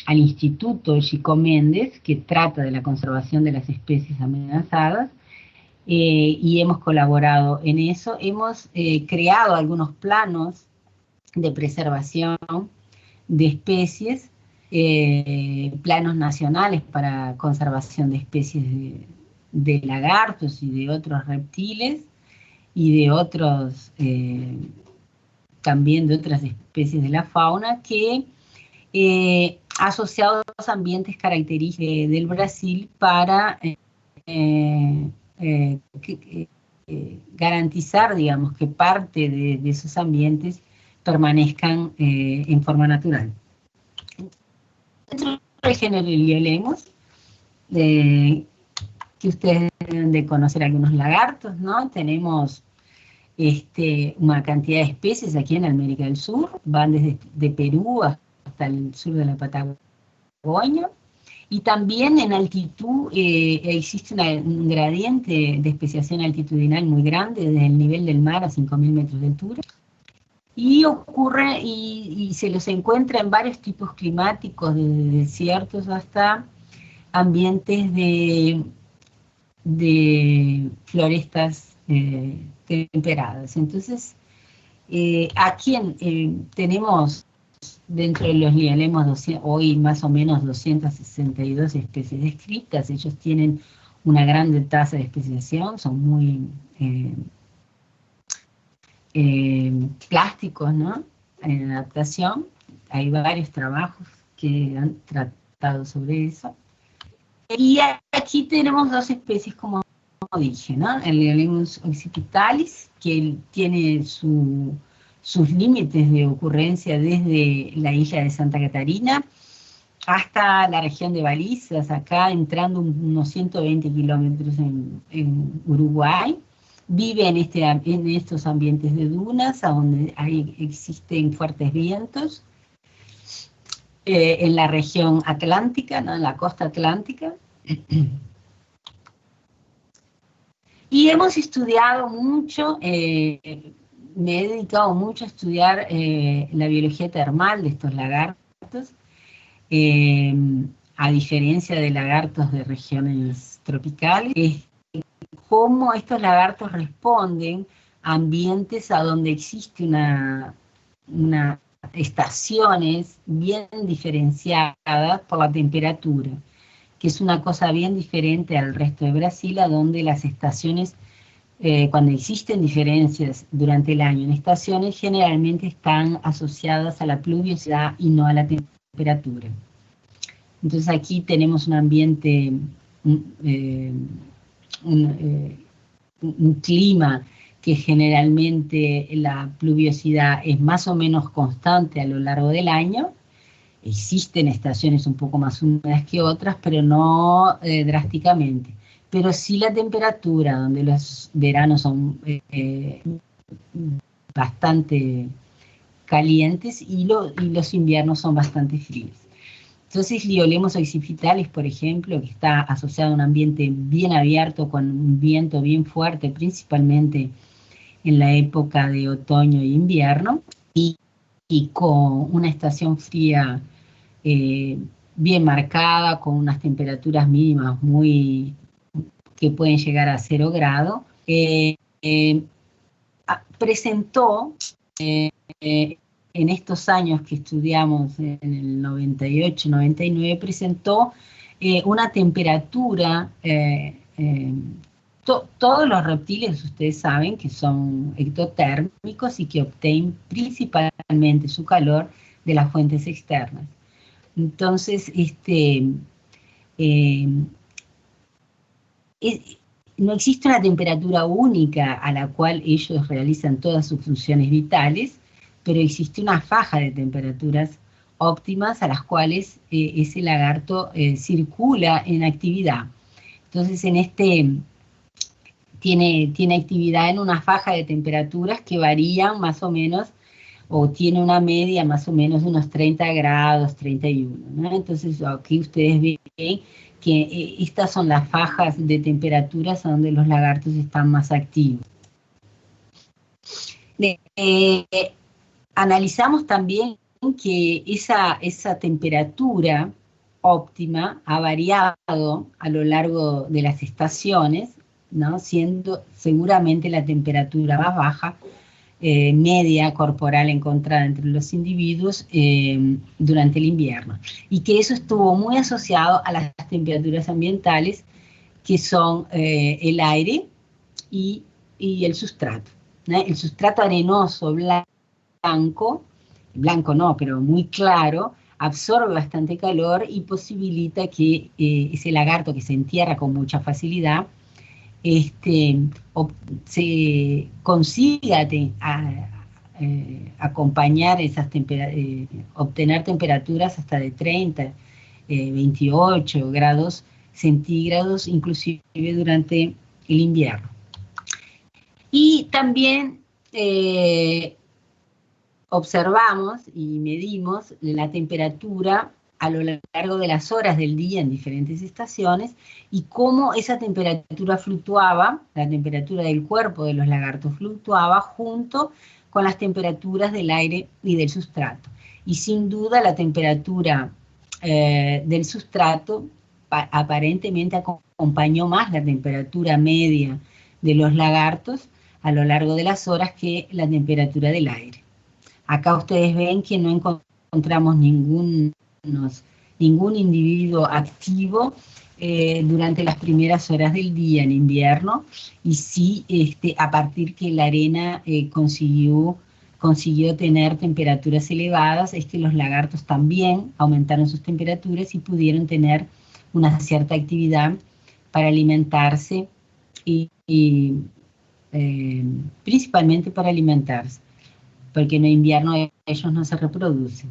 Instituto Chico Méndez, que trata de la conservación de las especies amenazadas, y hemos colaborado en eso. Hemos creado algunos planos de preservación de especies, planos nacionales para conservación de especies de lagartos y de otros reptiles, y de otros, también de otras especies de la fauna, que asociados a los ambientes característicos del Brasil para garantizar, digamos, que parte de esos ambientes permanezcan en forma natural. Dentro del género Liolemos, que ustedes deben de conocer algunos lagartos, ¿no? Tenemos una cantidad de especies aquí en América del Sur, van desde de Perú hasta el sur de la Patagonia, y también en altitud existe un gradiente de especiación altitudinal muy grande, desde el nivel del mar a 5.000 metros de altura, y ocurre, y se los encuentra en varios tipos climáticos, desde desiertos hasta ambientes de florestas temperadas. Entonces, aquí tenemos dentro de los Liolemos hoy más o menos 262 especies descritas. Ellos tienen una grande tasa de especiación, son muy plásticos, ¿no? En adaptación. Hay varios trabajos que han tratado sobre eso. Y aquí tenemos dos especies, como dije, ¿no? El Liolemus occipitalis, que tiene sus límites de ocurrencia desde la isla de Santa Catarina hasta la región de Balizas, acá entrando unos 120 kilómetros en Uruguay. Vive en estos ambientes de dunas, donde existen fuertes vientos, en la región atlántica, ¿no? En la costa atlántica. Y hemos estudiado mucho, me he dedicado mucho a estudiar la biología termal de estos lagartos, a diferencia de lagartos de regiones tropicales, cómo estos lagartos responden a ambientes a donde existe una estaciones bien diferenciadas por la temperatura, que es una cosa bien diferente al resto de Brasil, a donde las estaciones, cuando existen diferencias durante el año en estaciones, generalmente están asociadas a la pluviosidad y no a la temperatura. Entonces aquí tenemos un ambiente, un clima que generalmente la pluviosidad es más o menos constante a lo largo del año. Existen estaciones un poco más húmedas que otras, pero no drásticamente. Pero sí la temperatura, donde los veranos son bastante calientes y los inviernos son bastante fríos. Entonces, Liolemos occipitalis, por ejemplo, que está asociado a un ambiente bien abierto, con un viento bien fuerte, principalmente en la época de otoño e invierno, y con una estación fría bien marcada, con unas temperaturas mínimas que pueden llegar a 0 grado, presentó en estos años que estudiamos, en el 98, 99, presentó una temperatura, todos los reptiles ustedes saben que son ectotérmicos y que obtienen principalmente su calor de las fuentes externas. Entonces, no existe una temperatura única a la cual ellos realizan todas sus funciones vitales, pero existe una faja de temperaturas óptimas a las cuales ese lagarto circula en actividad. Entonces, tiene actividad en una faja de temperaturas que varían más o menos, o tiene una media más o menos de unos 30 grados, 31, ¿no? Entonces, aquí ustedes ven que estas son las fajas de temperaturas donde los lagartos están más activos. Analizamos también que esa temperatura óptima ha variado a lo largo de las estaciones, ¿no? Siendo seguramente la temperatura más baja media corporal encontrada entre los individuos durante el invierno, y que eso estuvo muy asociado a las temperaturas ambientales, que son el aire y el sustrato, ¿no? El sustrato arenoso blanco no, pero muy claro, absorbe bastante calor y posibilita que ese lagarto que se entierra con mucha facilidad se consiga acompañar obtener temperaturas hasta de 30, 28 grados centígrados, inclusive durante el invierno. Y también observamos y medimos la temperatura a lo largo de las horas del día en diferentes estaciones, y cómo esa temperatura fluctuaba, la temperatura del cuerpo de los lagartos fluctuaba junto con las temperaturas del aire y del sustrato. Y sin duda la temperatura del sustrato aparentemente acompañó más la temperatura media de los lagartos a lo largo de las horas que la temperatura del aire. Acá ustedes ven que no encontramos ningún individuo activo durante las primeras horas del día en invierno, y sí a partir que la arena consiguió tener temperaturas elevadas, es que los lagartos también aumentaron sus temperaturas y pudieron tener una cierta actividad para alimentarse y principalmente para alimentarse, porque en el invierno ellos no se reproducen.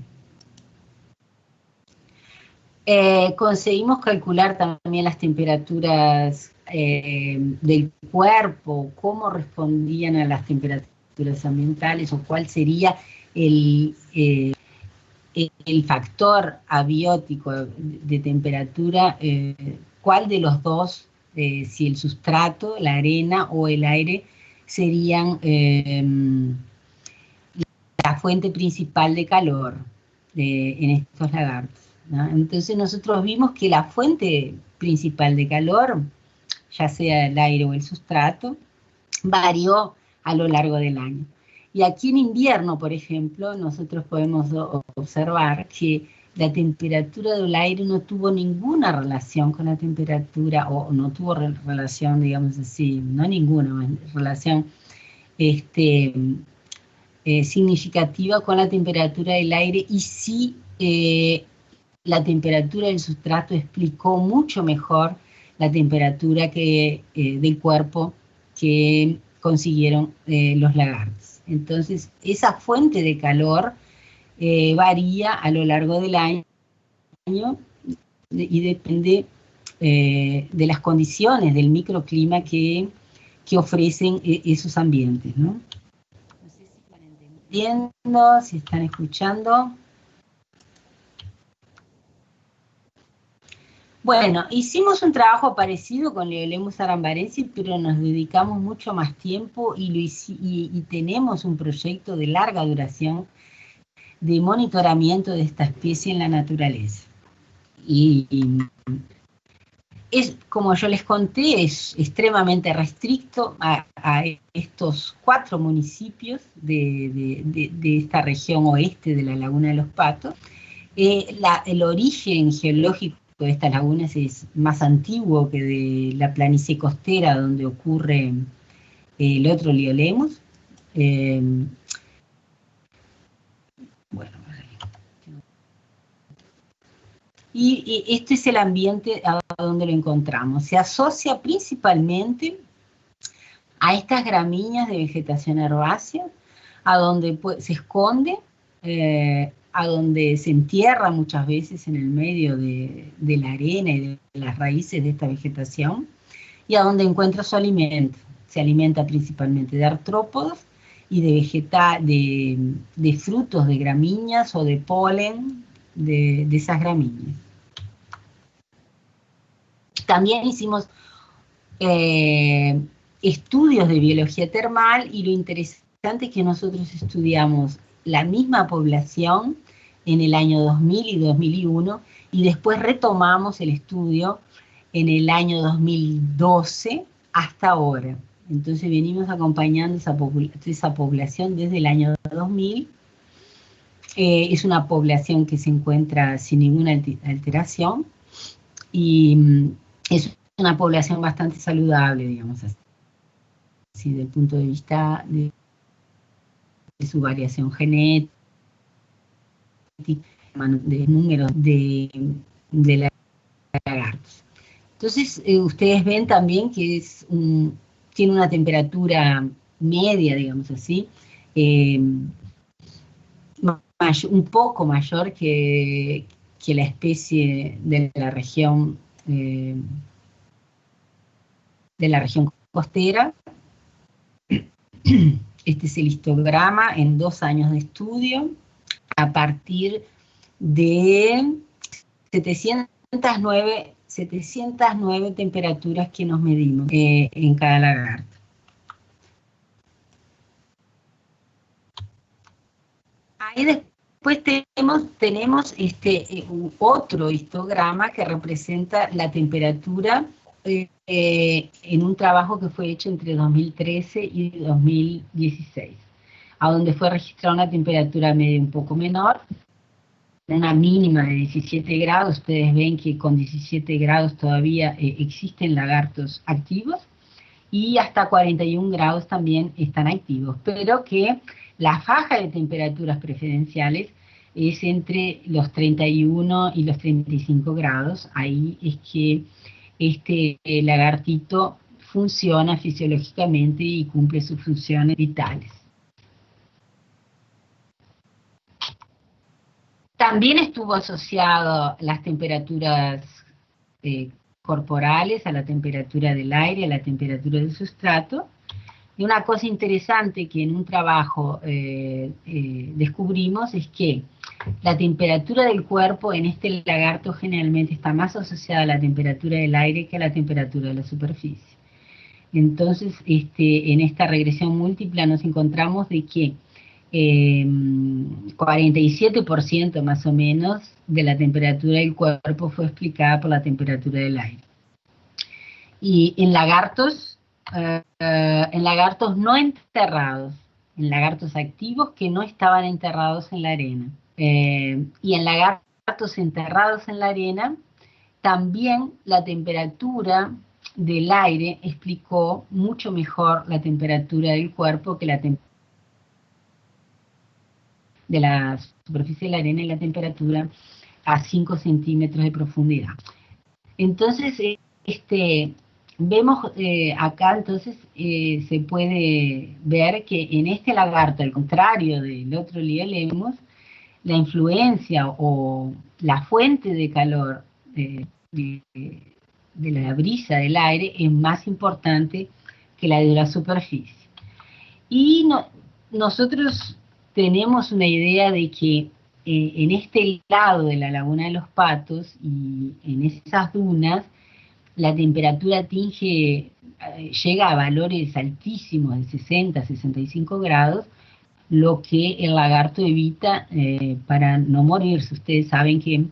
Conseguimos calcular también las temperaturas del cuerpo, cómo respondían a las temperaturas ambientales, o cuál sería el factor abiótico de temperatura, cuál de los dos, si el sustrato, la arena o el aire, serían la fuente principal de calor en estos lagartos, ¿no? Entonces nosotros vimos que la fuente principal de calor, ya sea el aire o el sustrato, varió a lo largo del año. Y aquí en invierno, por ejemplo, nosotros podemos observar que la temperatura del aire no tuvo ninguna relación con la temperatura, o no tuvo relación, digamos así, no ninguna relación significativa con la temperatura del aire, y sí la temperatura del sustrato explicó mucho mejor la temperatura del cuerpo que consiguieron los lagartos. Entonces, esa fuente de calor varía a lo largo del año y depende de las condiciones del microclima que ofrecen esos ambientes, ¿no? No sé si están entendiendo, si están escuchando. Bueno, hicimos un trabajo parecido con Leolemus arambarensis, pero nos dedicamos mucho más tiempo y tenemos un proyecto de larga duración de monitoramiento de esta especie en la naturaleza. Y como yo les conté, es extremadamente restricto a estos 4 municipios de esta región oeste de la Laguna de los Patos. El origen geológico de estas lagunas es más antiguo que de la planicie costera donde ocurre el otro Leolemus. Y este es el ambiente a donde lo encontramos. Se asocia principalmente a estas gramíneas de vegetación herbácea, a donde se esconde, a donde se entierra muchas veces en el medio de la arena y de las raíces de esta vegetación, y a donde encuentra su alimento. Se alimenta principalmente de artrópodos y de frutos de gramíneas o de polen de esas gramíneas. También hicimos estudios de biología termal, y lo interesante es que nosotros estudiamos la misma población en el año 2000 y 2001, y después retomamos el estudio en el año 2012 hasta ahora. Entonces venimos acompañando esa población desde el año 2000. Es una población que se encuentra sin ninguna alteración y es una población bastante saludable, digamos así, desde el punto de vista de su variación genética, de números de lagartos. Entonces, ustedes ven también que tiene una temperatura media, digamos así, un poco mayor que la especie de la región costera. Este es el histograma en 2 años de estudio, a partir de 709 temperaturas que nos medimos en cada lagarto. Ahí después tenemos otro histograma que representa la temperatura en un trabajo que fue hecho entre 2013 y 2016, a donde fue registrada una temperatura media un poco menor, una mínima de 17 grados. Ustedes ven que con 17 grados todavía existen lagartos activos, y hasta 41 grados también están activos, pero que la faja de temperaturas preferenciales es entre los 31 y los 35 grados. Ahí es que este lagartito funciona fisiológicamente y cumple sus funciones vitales. También estuvo asociado las temperaturas corporales, a la temperatura del aire, a la temperatura del sustrato. Y una cosa interesante que en un trabajo descubrimos es que la temperatura del cuerpo en este lagarto generalmente está más asociada a la temperatura del aire que a la temperatura de la superficie. Entonces, en esta regresión múltipla nos encontramos de que 47% más o menos de la temperatura del cuerpo fue explicada por la temperatura del aire. Y en lagartos no enterrados, en lagartos activos que no estaban enterrados en la arena. Y en lagartos enterrados en la arena, también la temperatura del aire explicó mucho mejor la temperatura del cuerpo que la temperatura de la superficie de la arena y la temperatura a 5 centímetros de profundidad. Entonces, vemos acá, entonces, se puede ver que en este lagarto, al contrario del otro Liaemus, la influencia o la fuente de calor de la brisa del aire es más importante que la de la superficie. Y nosotros tenemos una idea de que en este lado de la Laguna de los Patos y en esas dunas, la temperatura llega a valores altísimos de 60, 65 grados, lo que el lagarto evita para no morirse. Ustedes saben que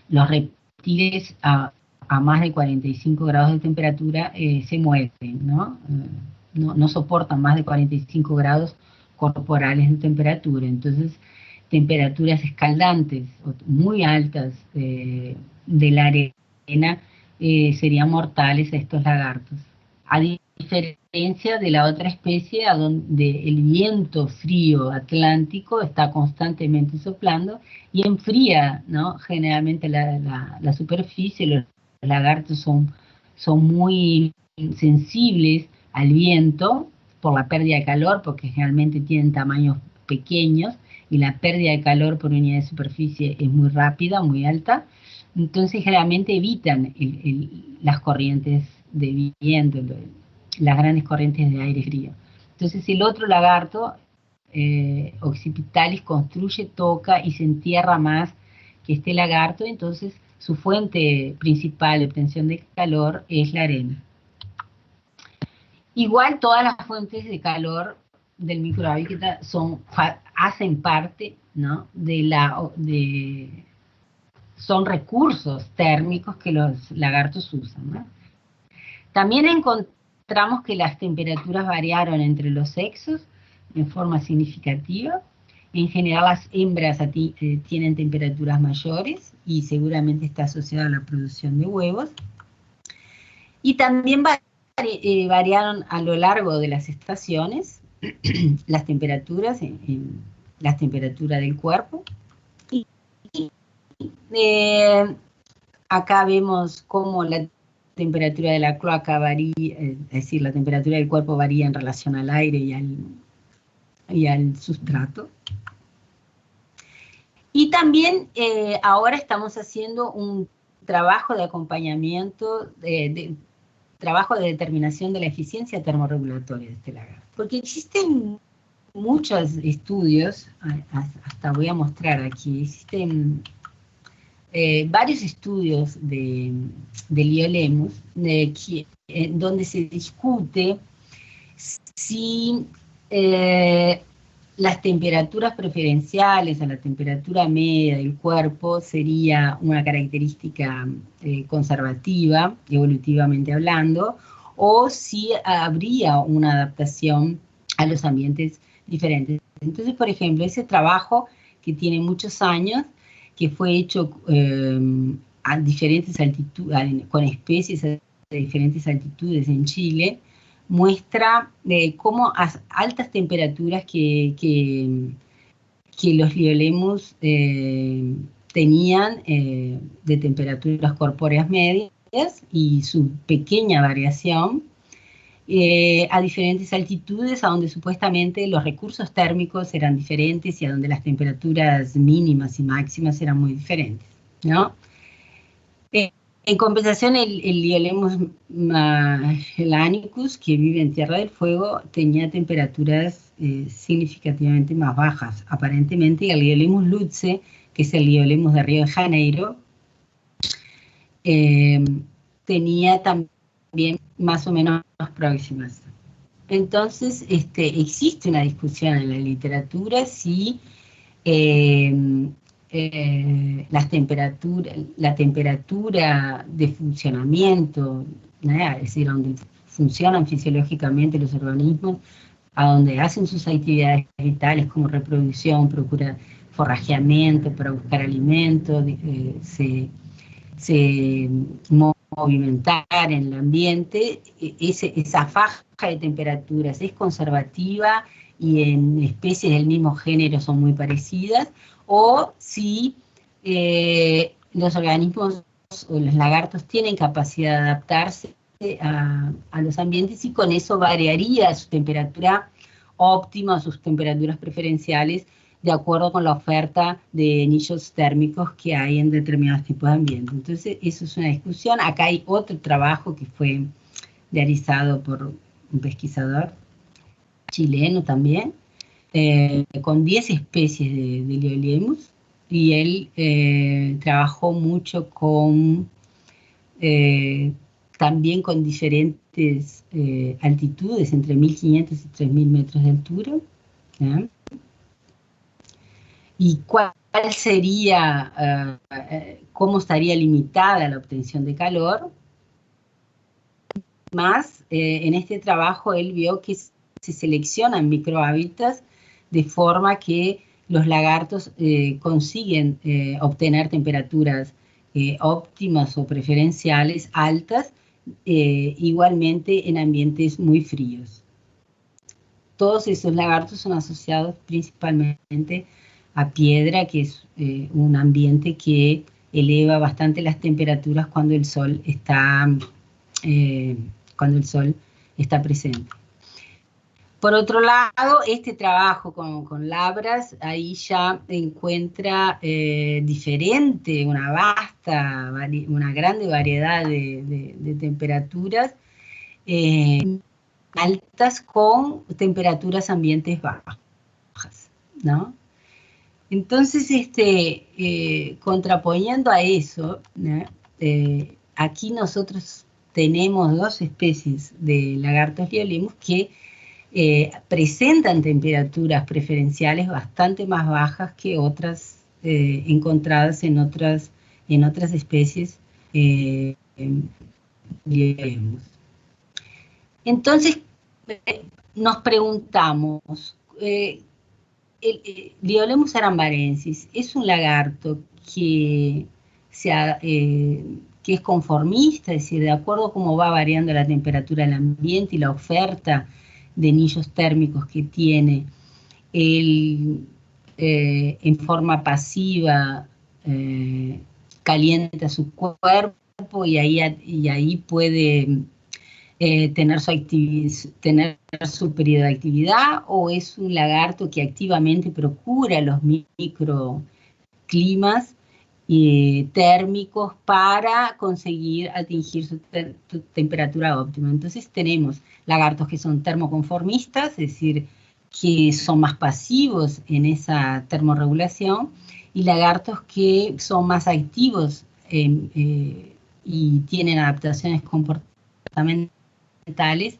los reptiles a más de 45 grados de temperatura se mueren, ¿no? No soportan más de 45 grados corporales de temperatura. Entonces, temperaturas escaldantes, muy altas de la arena, serían mortales a estos lagartos. A diferencia de la otra especie, a donde el viento frío atlántico está constantemente soplando y enfría, ¿no?, generalmente la superficie. Los lagartos son muy sensibles al viento por la pérdida de calor, porque generalmente tienen tamaños pequeños y la pérdida de calor por unidad de superficie es muy rápida, muy alta. Entonces generalmente evitan las corrientes de viento, las grandes corrientes de aire frío. Entonces el otro lagarto, Oxypitalis, construye, toca y se entierra más que este lagarto. Entonces su fuente principal de obtención de calor es la arena. Igual todas las fuentes de calor del microhábitat hacen parte, ¿no?, son recursos térmicos que los lagartos usan, ¿no? También encontramos encontramos que las temperaturas variaron entre los sexos en forma significativa. En general las hembras tienen temperaturas mayores y seguramente está asociada a la producción de huevos. Y también variaron a lo largo de las estaciones las temperaturas, la temperatura del cuerpo. Y acá vemos cómo la temperatura de la cloaca varía, es decir, la temperatura del cuerpo varía en relación al aire y al sustrato. Y también ahora estamos haciendo un trabajo de acompañamiento, trabajo de determinación de la eficiencia termorregulatoria de este lagarto. Porque existen muchos estudios, hasta voy a mostrar aquí, existen varios estudios de Liolemus, donde se discute si las temperaturas preferenciales a la temperatura media del cuerpo sería una característica conservativa, evolutivamente hablando, o si habría una adaptación a los ambientes diferentes. Entonces, por ejemplo, ese trabajo que tiene muchos años, que fue hecho a diferentes altitudes, con especies a diferentes altitudes en Chile, muestra cómo a altas temperaturas que los Liolemus tenían de temperaturas corpóreas medias y su pequeña variación a diferentes altitudes, a donde supuestamente los recursos térmicos eran diferentes y a donde las temperaturas mínimas y máximas eran muy diferentes, ¿no? En compensación, el Liolemus helanicus, que vive en Tierra del Fuego, tenía temperaturas significativamente más bajas. Aparentemente, el Liolemus lutze, que es el Liolemus de Río de Janeiro, tenía también más o menos próximas. Entonces, existe una discusión en la literatura si la temperatura de funcionamiento, es decir, donde funcionan fisiológicamente los organismos, a donde hacen sus actividades vitales como reproducción, procura forrajeamiento para buscar alimento, se movimentar en el ambiente, esa faja de temperaturas es conservativa y en especies del mismo género son muy parecidas, o si los organismos o los lagartos tienen capacidad de adaptarse a los ambientes y con eso variaría su temperatura óptima, sus temperaturas preferenciales, de acuerdo con la oferta de nichos térmicos que hay en determinados tipos de ambientes. Entonces, eso es una discusión. Acá hay otro trabajo que fue realizado por un pesquisador chileno también, con 10 especies de Liolemus, y él trabajó mucho también con diferentes altitudes, entre 1500 y 3000 metros de altura, ¿sí? Y cuál sería, cómo estaría limitada la obtención de calor. Más, en este trabajo él vio que se seleccionan microhábitats de forma que los lagartos consiguen obtener temperaturas óptimas o preferenciales altas, igualmente en ambientes muy fríos. Todos esos lagartos son asociados principalmente a piedra, que es un ambiente que eleva bastante las temperaturas cuando el sol está presente. Por otro lado, este trabajo con labras, ahí ya encuentra diferente, una grande variedad de temperaturas altas con temperaturas ambientes bajas, ¿no? Entonces, contraponiendo a eso, ¿no? Aquí nosotros tenemos dos especies de lagartos Liolemus que presentan temperaturas preferenciales bastante más bajas que otras encontradas en otras especies Liolemus. Entonces, nos preguntamos, Liolaemus arambarensis es un lagarto que es conformista, es decir, de acuerdo a cómo va variando la temperatura del ambiente y la oferta de anillos térmicos que tiene, él en forma pasiva calienta su cuerpo y ahí puede tener su periodo de actividad, o es un lagarto que activamente procura los microclimas térmicos para conseguir atingir su temperatura óptima. Entonces tenemos lagartos que son termoconformistas, es decir, que son más pasivos en esa termorregulación, y lagartos que son más activos y tienen adaptaciones comportamentales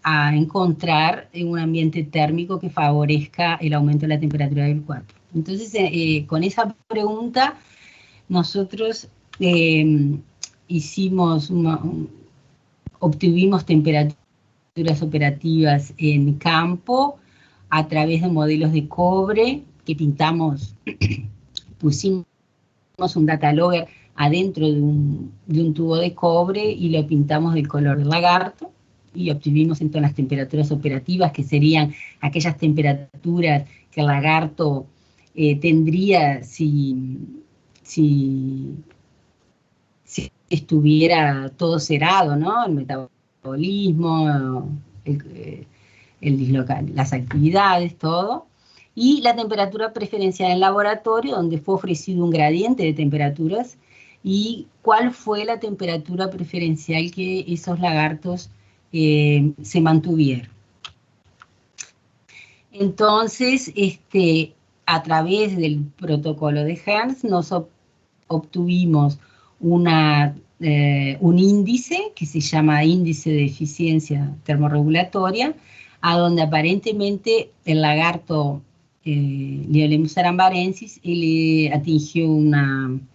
a encontrar un ambiente térmico que favorezca el aumento de la temperatura del cuerpo. Entonces, con esa pregunta, nosotros obtuvimos temperaturas operativas en campo a través de modelos de cobre que pintamos, pusimos un data logger adentro de un tubo de cobre y lo pintamos del color del lagarto y obtuvimos entonces las temperaturas operativas, que serían aquellas temperaturas que el lagarto tendría si estuviera todo cerrado, ¿no? El metabolismo, las actividades, todo. Y la temperatura preferencial en laboratorio, donde fue ofrecido un gradiente de temperaturas, y cuál fue la temperatura preferencial que esos lagartos se mantuvieron. Entonces, a través del protocolo de Hertz, nos obtuvimos un índice que se llama índice de eficiencia termorregulatoria, a donde aparentemente el lagarto Liolaemus arambarensis le atingió un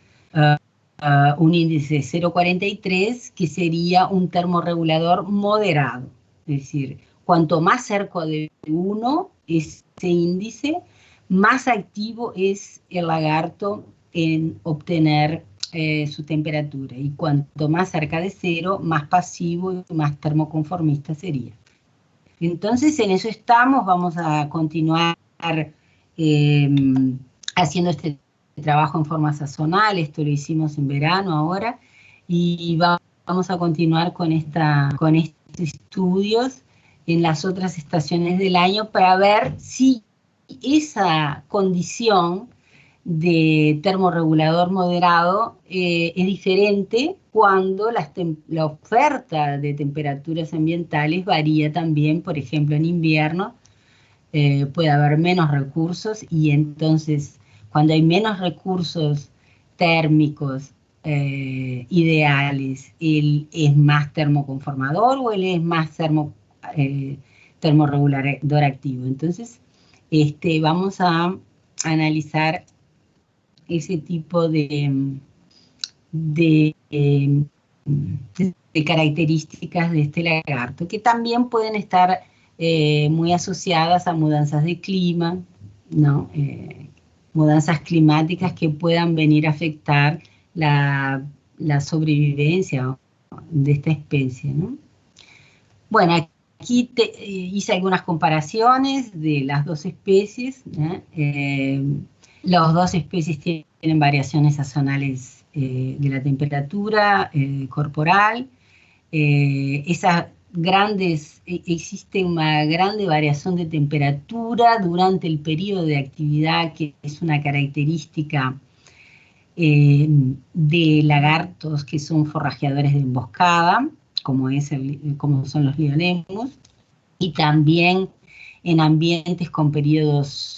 índice de 0,43, que sería un termorregulador moderado. Es decir, cuanto más cerca de 1 ese índice, más activo es el lagarto en obtener su temperatura. Y cuanto más cerca de 0, más pasivo y más termoconformista sería. Entonces, en eso estamos. Vamos a continuar haciendo este trabajo en forma sazonal. Esto lo hicimos en verano ahora, y vamos a continuar con estos estudios en las otras estaciones del año para ver si esa condición de termorregulador moderado es diferente cuando la oferta de temperaturas ambientales varía también. Por ejemplo, en invierno puede haber menos recursos, y entonces cuando hay menos recursos térmicos ideales, ¿él es más termoconformador o él es más termorregulador activo? Entonces, vamos a analizar ese tipo de características de este lagarto, que también pueden estar muy asociadas a mudanzas de clima, ¿no? Mudanzas climáticas que puedan venir a afectar la sobrevivencia de esta especie, ¿no? Bueno, aquí hice algunas comparaciones de las dos especies, ¿no? Las dos especies tienen variaciones sazonales de la temperatura corporal. Existe una grande variación de temperatura durante el periodo de actividad, que es una característica de lagartos que son forrajeadores de emboscada, como son los Liolaemus, y también en ambientes con periodos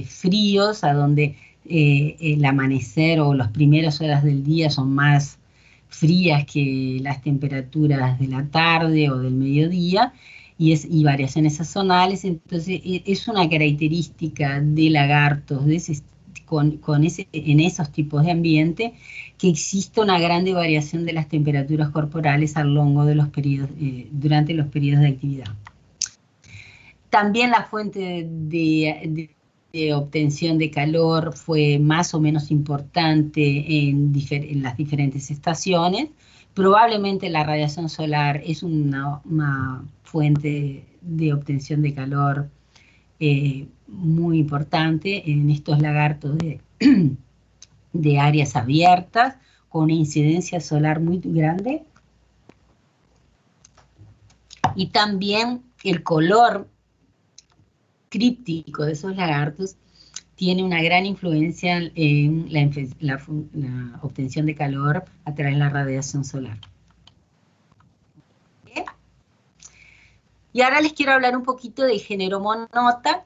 fríos, a donde el amanecer o las primeras horas del día son más frías que las temperaturas de la tarde o del mediodía, y variaciones sazonales. Entonces es una característica de lagartos en esos tipos de ambiente, que existe una grande variación de las temperaturas corporales a lo largo de los periodos, durante los periodos de actividad. También la fuente de obtención de calor fue más o menos importante en las diferentes estaciones. Probablemente la radiación solar es una fuente de obtención de calor muy importante en estos lagartos de áreas abiertas, con una incidencia solar muy grande. Y también el color críptico de esos lagartos tiene una gran influencia en la obtención de calor a través de la radiación solar. ¿Bien? Y ahora les quiero hablar un poquito del género Monota,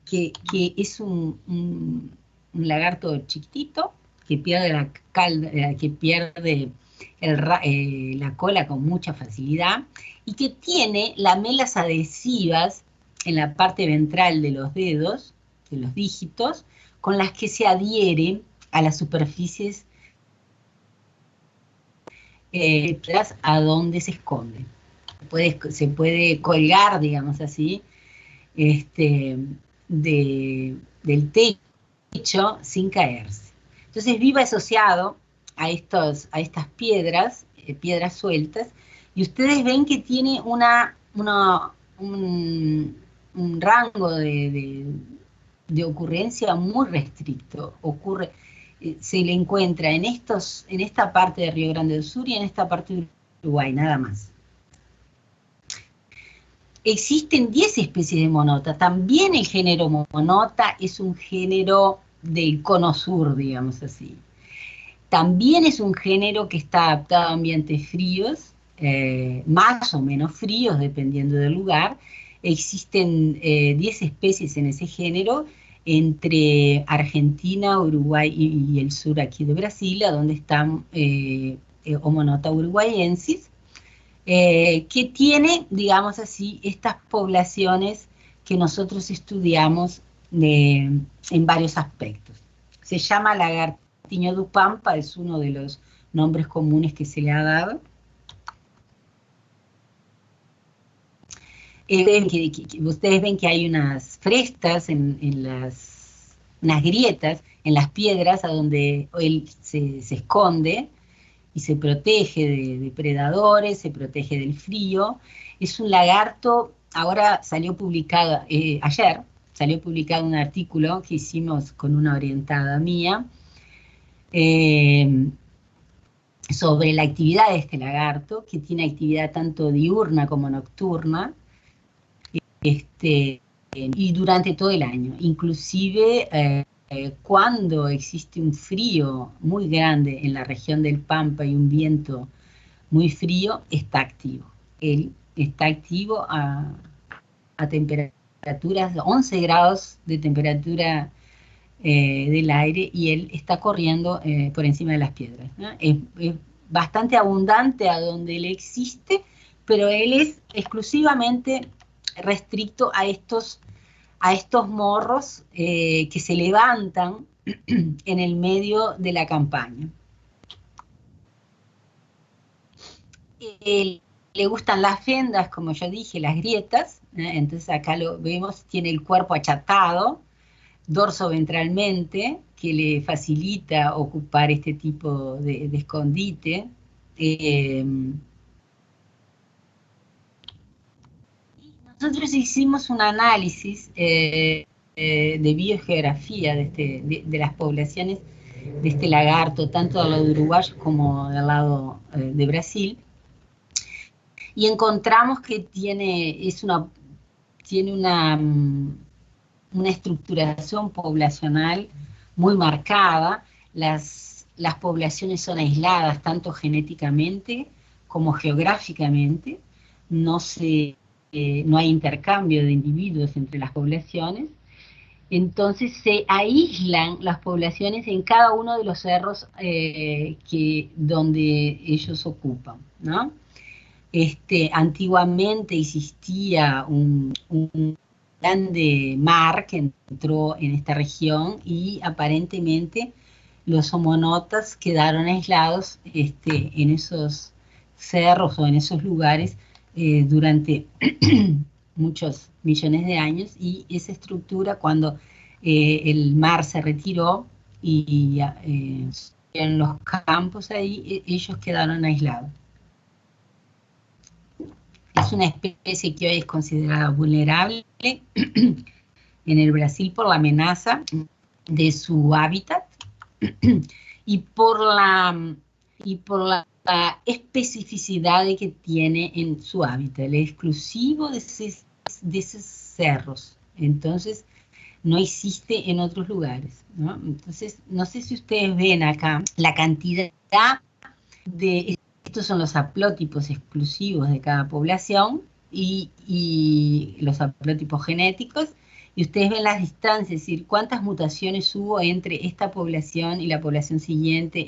que es un lagarto chiquitito que pierde la cola con mucha facilidad y que tiene lamelas adhesivas en la parte ventral de los dedos, de los dígitos, con las que se adhiere a las superficies a donde se esconde. Se puede colgar, digamos así, del techo sin caerse. Entonces vive asociado a estas piedras sueltas, y ustedes ven que tiene un rango de ocurrencia muy restricto. Se le encuentra en esta parte de Río Grande do Sur y en esta parte de Uruguay, nada más. Existen 10 especies de monota. También el género monota es un género del cono sur, digamos así. También es un género que está adaptado a ambientes fríos, más o menos fríos, dependiendo del lugar. Existen 10 especies en ese género, entre Argentina, Uruguay y el sur aquí de Brasil, a donde están Homonota uruguayensis, que tiene, digamos así, estas poblaciones que nosotros estudiamos en varios aspectos. Se llama lagartiño do Pampa, es uno de los nombres comunes que se le ha dado. Ustedes ven que hay unas frestas, unas grietas en las piedras a donde él se esconde y se protege de depredadores, se protege del frío. Es un lagarto, ahora salió publicado, ayer salió publicado un artículo que hicimos con una orientada mía, sobre la actividad de este lagarto, que tiene actividad tanto diurna como nocturna, y durante todo el año. Inclusive cuando existe un frío muy grande en la región del Pampa y un viento muy frío, está activo. Él está activo a temperaturas de 11 grados de temperatura del aire, y él está corriendo por encima de las piedras, ¿no? Es bastante abundante a donde él existe, pero él es exclusivamente restricto a estos morros que se levantan en el medio de la campaña. Le gustan las fendas, como yo dije, las grietas, entonces acá lo vemos, tiene el cuerpo achatado, dorso ventralmente, que le facilita ocupar este tipo de escondite. Nosotros hicimos un análisis de biogeografía de las poblaciones de este lagarto, tanto del lado de Uruguay como del lado de Brasil, y encontramos que tiene una estructuración poblacional muy marcada. Las poblaciones son aisladas tanto genéticamente como geográficamente, no hay intercambio de individuos entre las poblaciones. Entonces se aíslan las poblaciones en cada uno de los cerros donde ellos ocupan, ¿no? Antiguamente existía un grande mar que entró en esta región y aparentemente los homonotas quedaron aislados en esos cerros o en esos lugares durante muchos millones de años, y esa estructura, cuando el mar se retiró y en los campos ahí, ellos quedaron aislados. Es una especie que hoy es considerada vulnerable en el Brasil por la amenaza de su hábitat y por la especificidad que tiene en su hábitat, el exclusivo de esos cerros. Entonces, no existe en otros lugares, ¿no? Entonces, no sé si ustedes ven acá la cantidad de... Estos son los haplótipos exclusivos de cada población y los haplótipos genéticos, y ustedes ven las distancias, es decir, cuántas mutaciones hubo entre esta población y la población siguiente.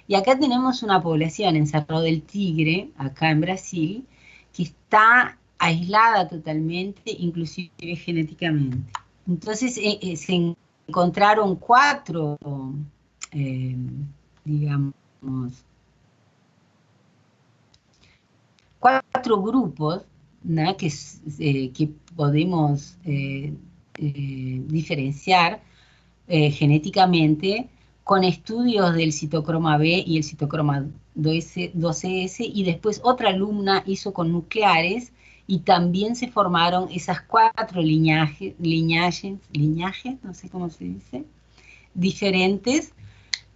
Y acá tenemos una población en Cerro del Tigre, acá en Brasil, que está aislada totalmente, inclusive genéticamente. Entonces se encontraron cuatro, cuatro grupos, ¿no?, que podemos diferenciar genéticamente con estudios del citocroma B y el citocroma 12S, y después otra alumna hizo con nucleares, y también se formaron esas cuatro liñajes, no sé cómo se dice, diferentes,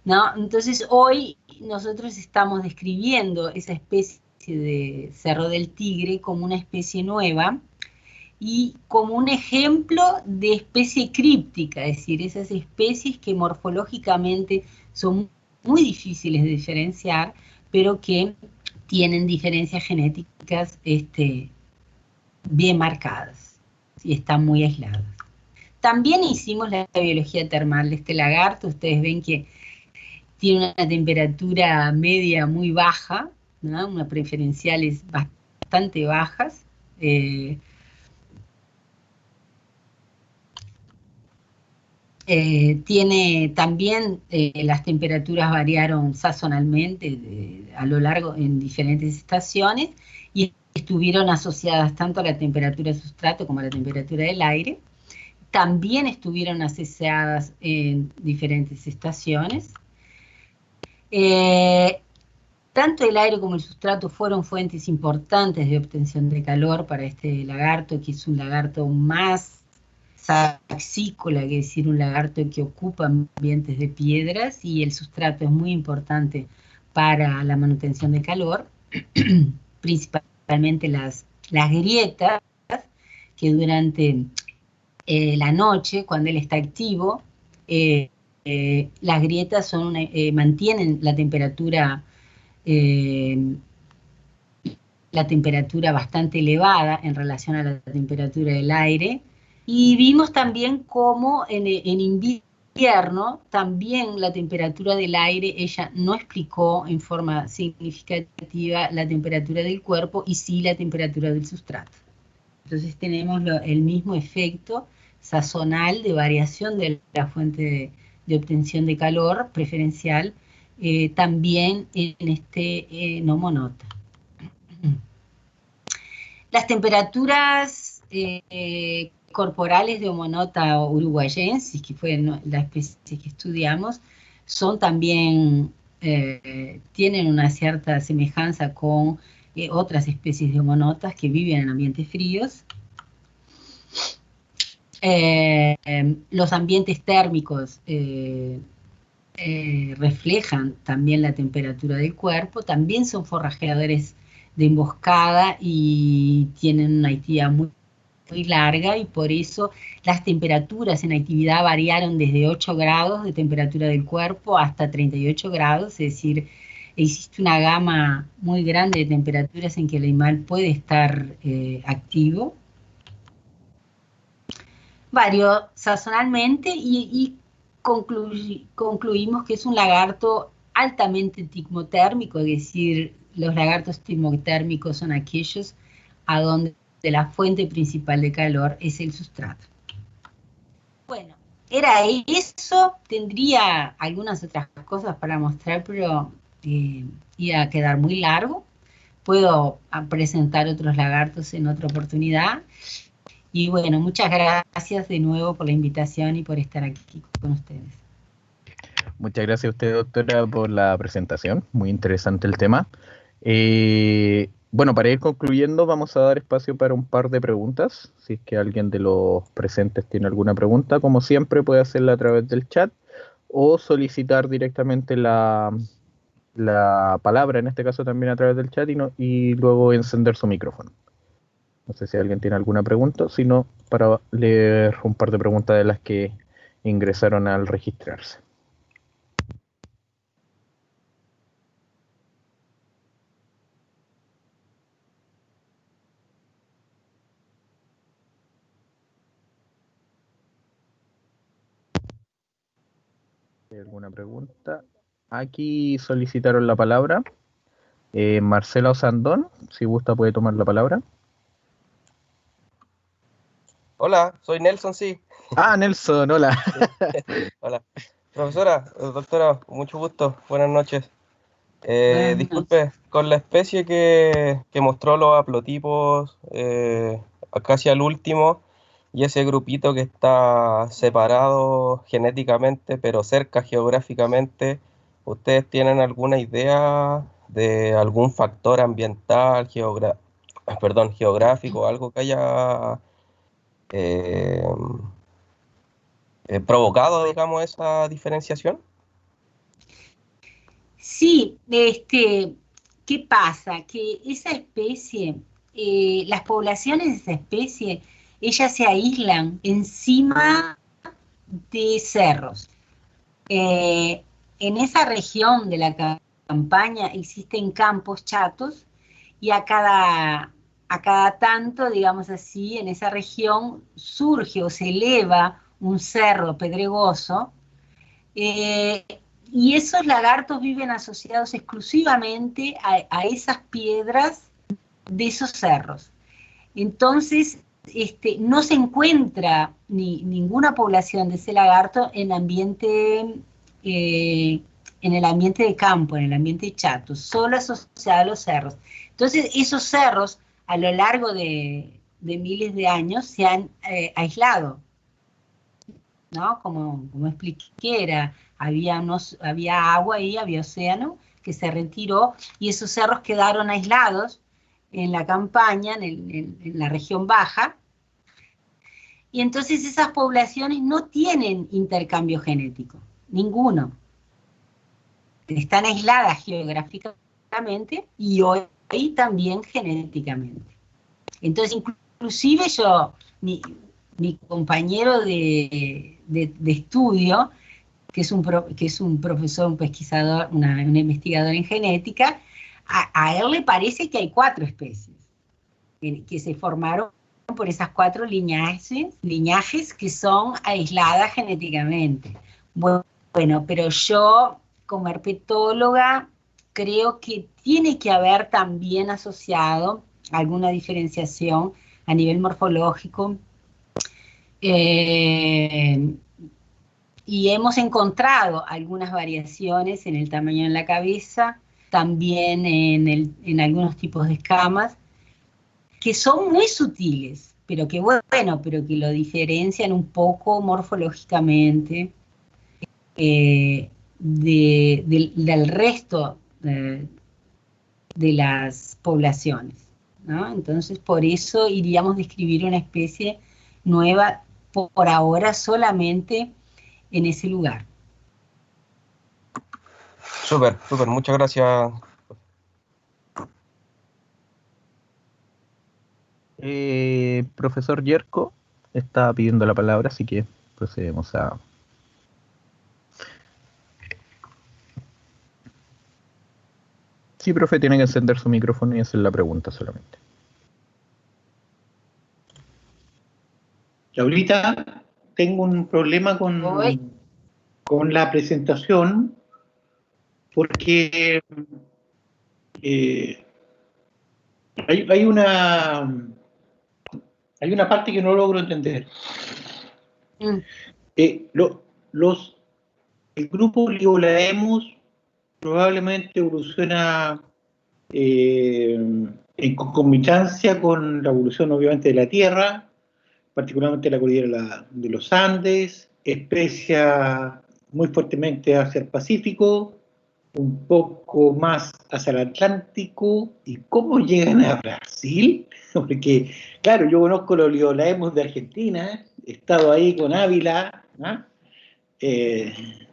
¿no? Entonces hoy nosotros estamos describiendo esa especie de Cerro del Tigre como una especie nueva y como un ejemplo de especie críptica, es decir, esas especies que morfológicamente son muy difíciles de diferenciar, pero que tienen diferencias genéticas bien marcadas y están muy aisladas. También hicimos la biología termal de este lagarto. Ustedes ven que tiene una temperatura media muy baja, ¿no?, unas preferenciales bastante bajas. Tiene también, las temperaturas variaron sazonalmente a lo largo en diferentes estaciones, y estuvieron asociadas tanto a la temperatura de sustrato como a la temperatura del aire. También estuvieron asociadas en diferentes estaciones. Tanto el aire como el sustrato fueron fuentes importantes de obtención de calor para este lagarto, que es un lagarto más saxícola, que es decir, un lagarto que ocupa ambientes de piedras, y el sustrato es muy importante para la manutención de calor, principalmente las grietas, que durante la noche, cuando él está activo, las grietas mantienen la temperatura bastante elevada en relación a la temperatura del aire. Y vimos también cómo en invierno también la temperatura del aire, ella no explicó en forma significativa la temperatura del cuerpo, y sí la temperatura del sustrato. Entonces tenemos el mismo efecto sazonal de variación de la fuente de obtención de calor preferencial, también en este nomonota. Las temperaturas corporales de Homonota uruguayensis, que fue la especie que estudiamos, son también, tienen una cierta semejanza con otras especies de homonotas que viven en ambientes fríos. Los ambientes térmicos reflejan también la temperatura del cuerpo, también son forrajeadores de emboscada y tienen una actividad muy larga, y por eso las temperaturas en actividad variaron desde 8 grados de temperatura del cuerpo hasta 38 grados, es decir, existe una gama muy grande de temperaturas en que el animal puede estar activo. Varió sazonalmente y concluimos que es un lagarto altamente ticmotérmico, es decir, los lagartos ticmotérmicos son aquellos a donde la fuente principal de calor es el sustrato. Bueno, era eso, tendría algunas otras cosas para mostrar, pero iba a quedar muy largo. Puedo presentar otros lagartos en otra oportunidad. Y bueno, muchas gracias de nuevo por la invitación y por estar aquí con ustedes. Muchas gracias a usted, doctora, por la presentación. Muy interesante el tema. Bueno, para ir concluyendo, vamos a dar espacio para un par de preguntas. Si es que alguien de los presentes tiene alguna pregunta, como siempre, puede hacerla a través del chat o solicitar directamente la palabra, en este caso también a través del chat, y luego encender su micrófono. No sé si alguien tiene alguna pregunta, si no, para leer un par de preguntas de las que ingresaron al registrarse. ¿Hay alguna pregunta? Aquí solicitaron la palabra. Marcela Osandón, si gusta puede tomar la palabra. Hola, soy Nelson, sí. Ah, Nelson, hola. Hola. Profesora, doctora, mucho gusto. Buenas noches. Buenas Disculpe, con la especie que mostró los haplotipos casi al último, y ese grupito que está separado genéticamente, pero cerca geográficamente, ¿ustedes tienen alguna idea de algún factor ambiental, geográfico, algo que haya eh, provocado, digamos, esa diferenciación? Sí, ¿qué pasa? Que esa especie, las poblaciones de esa especie, ellas se aíslan encima de cerros. En esa región de la campaña existen campos chatos y a cada tanto, digamos así, en esa región surge o se eleva un cerro pedregoso, eh, y esos lagartos viven asociados exclusivamente a esas piedras de esos cerros. Entonces, no se encuentra ninguna población de ese lagarto en el ambiente de campo, en el ambiente chato, solo asociado a los cerros. Entonces, esos cerros, a lo largo de miles de años, se han aislado, ¿no? Como expliqué, había agua ahí, había océano, que se retiró, y esos cerros quedaron aislados en la campaña, en la región baja, y entonces esas poblaciones no tienen intercambio genético, ninguno. Están aisladas geográficamente y hoy también genéticamente. Entonces, inclusive mi compañero de estudio, que es un profesor, un pesquisador, un investigador en genética, a él le parece que hay 4 especies que se formaron por esas 4 lineajes que son aisladas genéticamente. Bueno, pero yo, como herpetóloga, creo que tiene que haber también asociado alguna diferenciación a nivel morfológico, y hemos encontrado algunas variaciones en el tamaño de la cabeza, también en algunos tipos de escamas, que son muy sutiles, pero que pero que lo diferencian un poco morfológicamente del resto de las poblaciones, ¿no? Entonces, por eso iríamos a describir una especie nueva por ahora solamente en ese lugar. Súper, súper, muchas gracias. Profesor Yerko está pidiendo la palabra, así que procedemos a... Sí, profe, tiene que encender su micrófono y hacer la pregunta solamente. Ahorita tengo un problema con la presentación porque hay Hay una parte que no logro entender. Mm. El grupo Liolaemus probablemente evoluciona en concomitancia con la evolución obviamente de la Tierra, particularmente la cordillera de los Andes, especia muy fuertemente hacia el Pacífico, un poco más hacia el Atlántico. ¿Y cómo llegan a Brasil? Porque, claro, yo conozco los Liolaemus de Argentina, he estado ahí con Ávila, ¿no?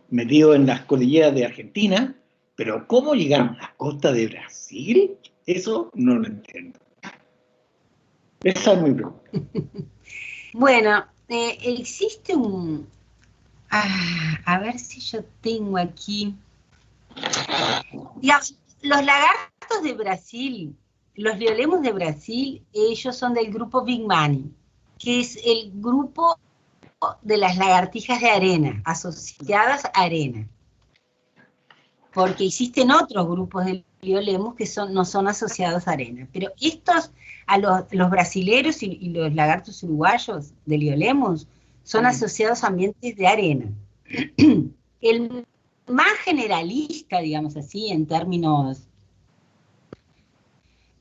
Metido en las cordilleras de Argentina, pero ¿cómo llegaron a la costa de Brasil? Eso no lo entiendo. Esa es mi pregunta. Bueno, existe un... a ver si yo tengo aquí... Digamos, los lagartos de Brasil, los Liolaemus de Brasil, ellos son del grupo Big Mani, que es el grupo de las lagartijas de arena, asociadas a arena. Porque existen otros grupos de Liolaemus que no son asociados a arena. Pero estos, los brasileros y los lagartos uruguayos de Liolaemus, son asociados a ambientes de arena. El más generalista, digamos así, en términos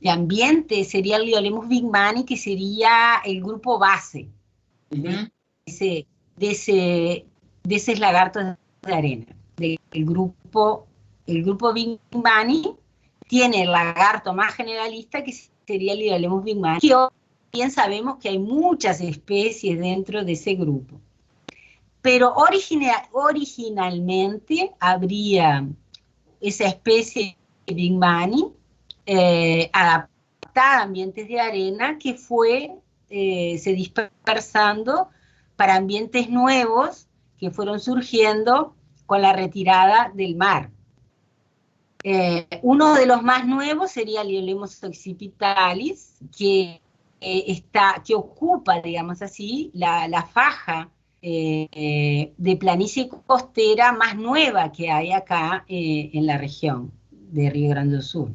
de ambiente, sería el Liolaemus Big Mani, que sería el grupo base de esos lagartos de arena. El grupo Big Mani tiene el lagarto más generalista, que sería el Liolaemus Big Mani, que hoy bien sabemos que hay muchas especies dentro de ese grupo. Pero originalmente habría esa especie de Big Mani adaptada a ambientes de arena que se dispersando para ambientes nuevos que fueron surgiendo con la retirada del mar. Uno de los más nuevos sería el Liolaemus occipitalis, que ocupa, digamos así, la faja de planicie costera más nueva que hay acá en la región de Río Grande do Sul.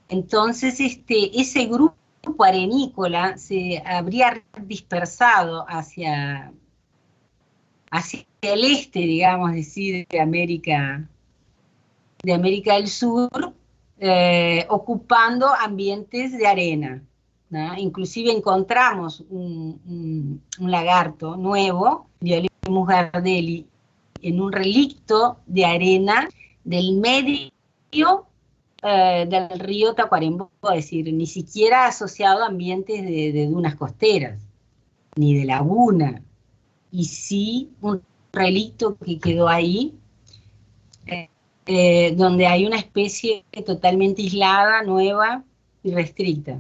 Entonces, ese grupo arenícola se habría dispersado hacia el este, digamos, decir, de América del Sur, ocupando ambientes de arena, ¿no? Inclusive encontramos un lagarto nuevo, Liolaemus gardeli, en un relicto de arena del medio del río Tacuarembó, es decir, ni siquiera asociado a ambientes de dunas costeras, ni de laguna, y sí un relicto que quedó ahí, donde hay una especie totalmente aislada, nueva y restricta.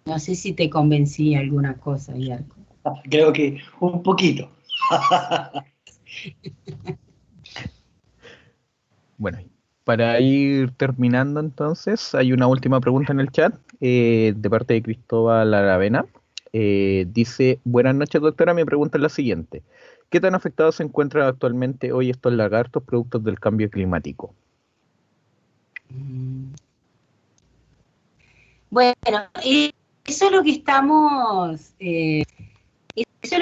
No sé si te convencí alguna cosa, Yarko. Creo que un poquito. Bueno, para ir terminando entonces, hay una última pregunta en el chat de parte de Cristóbal Aravena. Dice, buenas noches doctora, mi pregunta es la siguiente. ¿Qué tan afectados se encuentran actualmente hoy estos lagartos productos del cambio climático? Bueno, eso es lo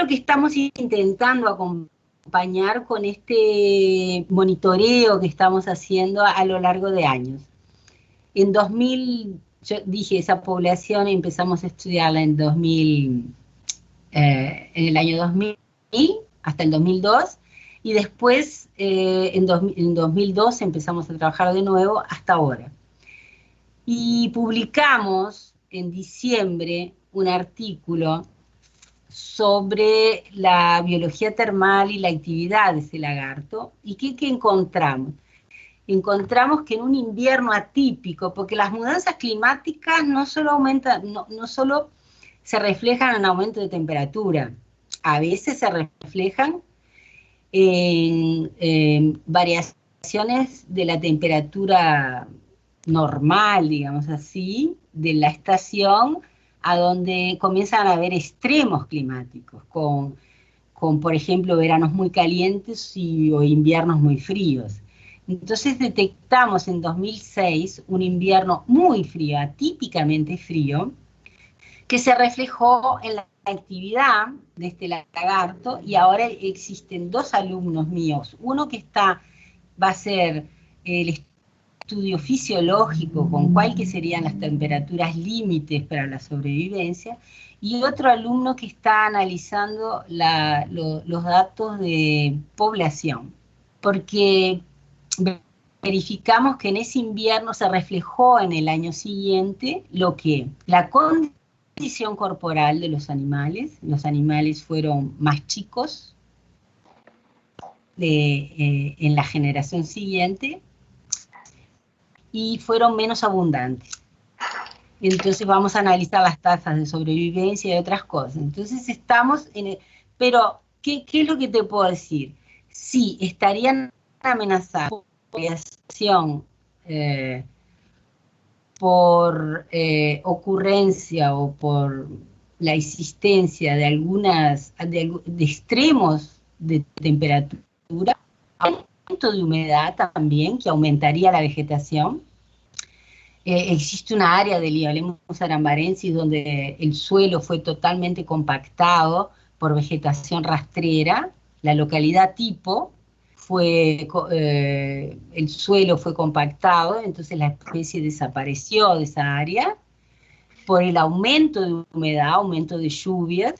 que estamos intentando acompañar con este monitoreo que estamos haciendo a lo largo de años. En 2000, yo dije, esa población empezamos a estudiarla en el año 2000 hasta el 2002, y después en 2002 empezamos a trabajar de nuevo hasta ahora. Y publicamos en diciembre un artículo sobre la biología termal y la actividad de ese lagarto. ¿Y qué encontramos? Encontramos que en un invierno atípico, porque las mudanzas climáticas no solo se reflejan en aumento de temperatura, a veces se reflejan en variaciones de la temperatura normal, digamos así, de la estación, a donde comienzan a haber extremos climáticos, con por ejemplo, veranos muy calientes o inviernos muy fríos. Entonces detectamos en 2006 un invierno muy frío, atípicamente frío, que se reflejó en la actividad de este lagarto, y ahora existen dos alumnos míos, uno que va a ser el estudio fisiológico con cuál que serían las temperaturas límites para la sobrevivencia, y otro alumno que está analizando los datos de población, porque verificamos que en ese invierno se reflejó en el año siguiente la condición corporal de los animales fueron más chicos en la generación siguiente, y fueron menos abundantes. Entonces vamos a analizar las tasas de sobrevivencia y otras cosas. Entonces estamos pero, ¿qué es lo que te puedo decir? Sí, estarían amenazadas por población, por ocurrencia o por la existencia de de extremos de temperatura, aumento de humedad también, que aumentaría la vegetación. Existe una área del Iolemos arambarensis donde el suelo fue totalmente compactado por vegetación rastrera. La localidad tipo el suelo fue compactado, entonces la especie desapareció de esa área por el aumento de humedad, aumento de lluvias,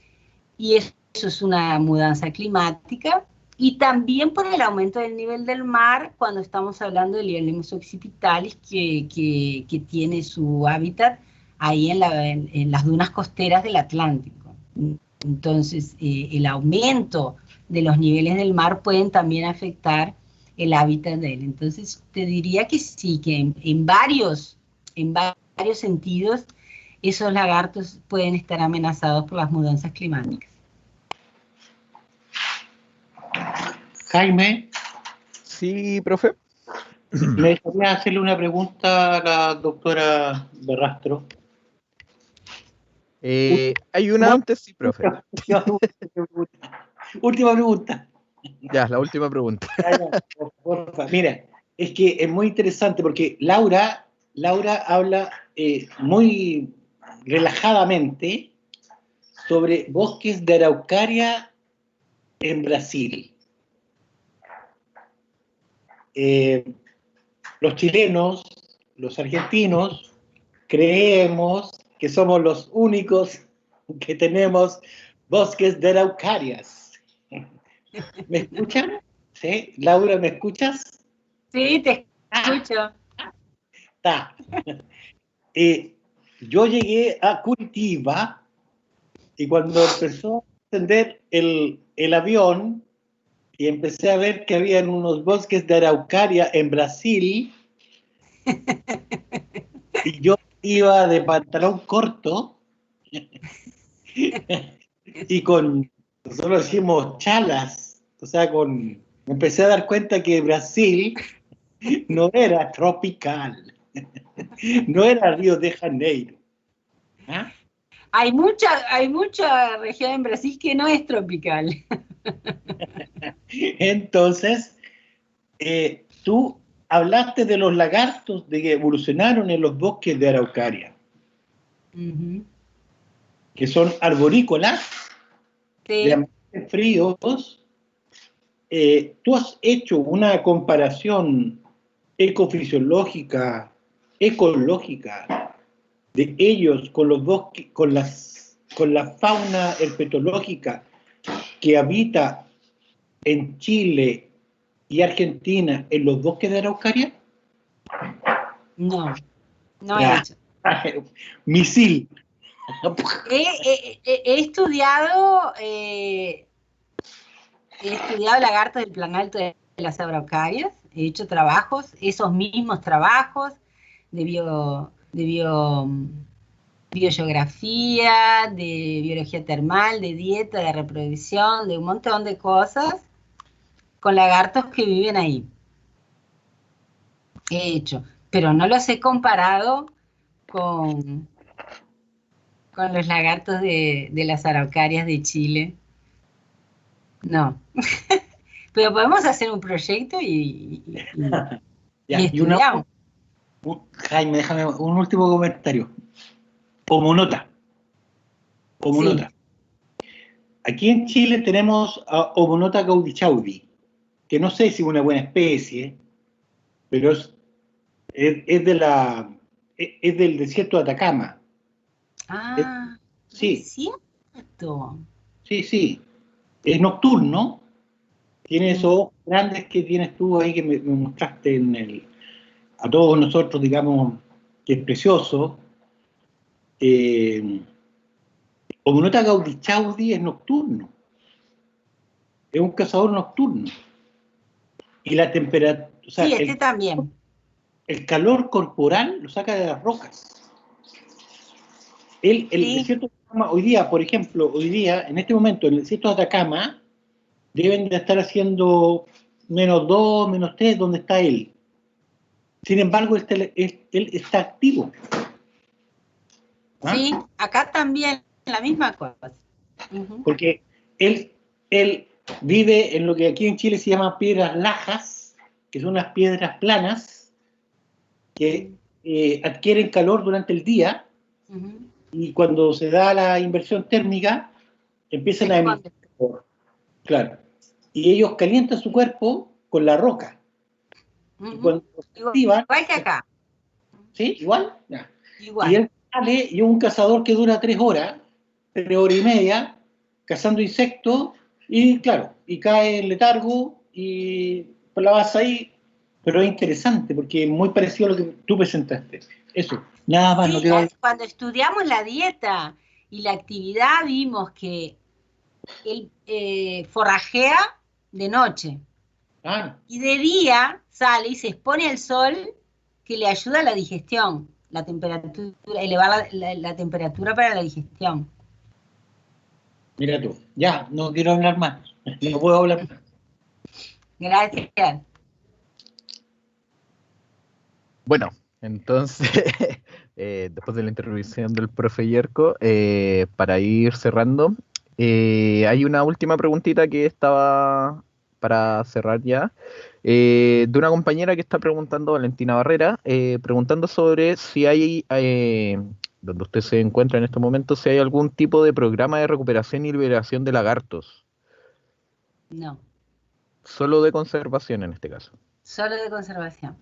y eso es una mudanza climática. Y también por el aumento del nivel del mar, cuando estamos hablando del Iolemos occipitalis, que tiene su hábitat ahí en las dunas costeras del Atlántico. Entonces, el aumento de los niveles del mar pueden también afectar el hábitat de él. Entonces, te diría que sí, que en varios sentidos, esos lagartos pueden estar amenazados por las mudanzas climáticas. Jaime, Sí, profe. me gustaría hacerle una pregunta a la doctora Berrastro. Hay una antes, sí, profe. Última pregunta. Ya, la última pregunta. Porfa. Mira, es que es muy interesante porque Laura habla muy relajadamente sobre bosques de araucaria en Brasil. Los chilenos, los argentinos, creemos que somos los únicos que tenemos bosques de araucarias. ¿Me escuchan? ¿Sí? Laura, ¿me escuchas? Sí, te escucho. Está. Yo llegué a Curitiba y cuando empezó a encender el avión y empecé a ver que había unos bosques de araucaria en Brasil, y yo iba de pantalón corto y nosotros decimos chalas, o sea, me empecé a dar cuenta que Brasil no era tropical, no era Río de Janeiro. ¿Ah? Hay mucha región en Brasil que no es tropical. Entonces, tú hablaste de los lagartos de que evolucionaron en los bosques de araucaria, que son arborícolas, Sí. de ambientes fríos. ¿Tú has hecho una comparación ecofisiológica, ecológica de ellos con los bosques, con la fauna herpetológica que habita en Chile y Argentina en los bosques de araucaria? No he hecho. Misil. He estudiado lagartos del plan alto de las araucarias, he hecho trabajos, esos mismos trabajos de biogeografía, de biología termal, de dieta, de reproducción, de un montón de cosas, con lagartos que viven ahí. He hecho, pero no los he comparado con los lagartos de las araucarias de Chile. No. Pero podemos hacer un proyecto y Ya, estudiamos. Jaime, déjame un último comentario. Como nota. Sí. Aquí en Chile tenemos a Omonota gaudichaudi, que no sé si es una buena especie, pero es del desierto de Atacama. Ah, Sí, es cierto. sí. Es nocturno. Tiene esos ojos grandes que tienes tú ahí que me mostraste a todos nosotros, digamos, que es precioso. Omonota gaudichaudi es nocturno. Es un cazador nocturno. Y la temperatura, o sea, Sí, este también. el calor corporal lo saca de las rocas. El Sí. desierto de Atacama, por ejemplo, en este momento, en el desierto de Atacama, deben de estar haciendo -2, -3, donde está él. Sin embargo, él está activo. ¿Ah? Sí, acá también la misma cosa. Porque él vive en lo que aquí en Chile se llama piedras lajas, que son unas piedras planas que adquieren calor durante el día, y cuando se da la inversión térmica empiezan a emitir calor. Claro. Y ellos calientan su cuerpo con la roca. Y cuando se activan, igual que acá. ¿sí? ¿Igual? Ya. Igual. Y él sale, y es un cazador que dura 3 horas, 3 horas y media, cazando insectos, y claro, y cae en letargo, y pues la vas ahí, pero es interesante, porque es muy parecido a lo que tú presentaste. Eso, nada más, Sí, no quiero... cuando estudiamos la dieta y la actividad vimos que él forrajea de noche. Y de día sale y se expone al sol, que le ayuda a la digestión, la temperatura, elevar la temperatura para la digestión. Mira tú, ya, no quiero hablar más, no puedo hablar más. Gracias. Bueno, entonces, después de la intervención del profe Yerko, para ir cerrando, hay una última preguntita que estaba para cerrar ya, de una compañera que está preguntando, Valentina Barrera, preguntando sobre si hay, donde usted se encuentra en este momento, si hay algún tipo de programa de recuperación y liberación de lagartos. No. Solo de conservación en este caso. Solo de conservación.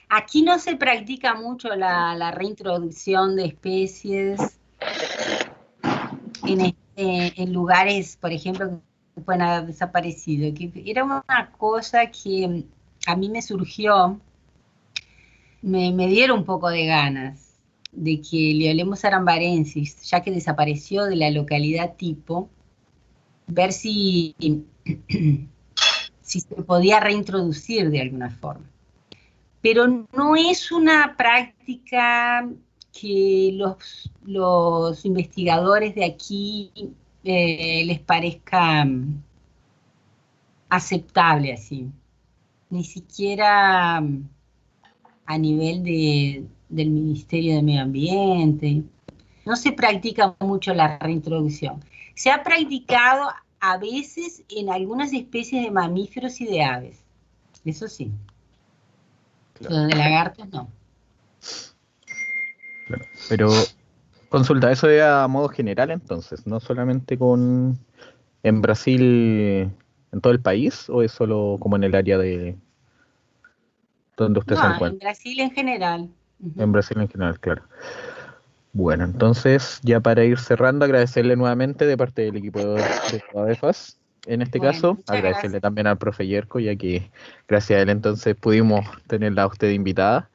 Aquí no se practica mucho la reintroducción de especies en lugares, por ejemplo, que pueden haber desaparecido. Que era una cosa que a mí me surgió, me dieron un poco de ganas de que Leolemus arambarensis, ya que desapareció de la localidad tipo, ver si se podía reintroducir de alguna forma. Pero no es una práctica que los investigadores de aquí les parezca aceptable así. Ni siquiera a nivel del Ministerio de Medio Ambiente. No se practica mucho la reintroducción. Se ha practicado a veces en algunas especies de mamíferos y de aves. Eso sí. Claro. Pero de lagartos no. Claro. Pero consulta, ¿eso es a modo general entonces? ¿No solamente en Brasil, en todo el país? ¿O es solo como en el área de donde usted se No, en encuentra? Brasil en general. En Brasil en general, claro. Bueno, entonces, ya para ir cerrando, agradecerle nuevamente de parte del equipo de ADEFAS, en este Bueno, caso, muchas agradecerle gracias. también al profe Yerko, ya que gracias a él entonces pudimos tenerla a usted invitada.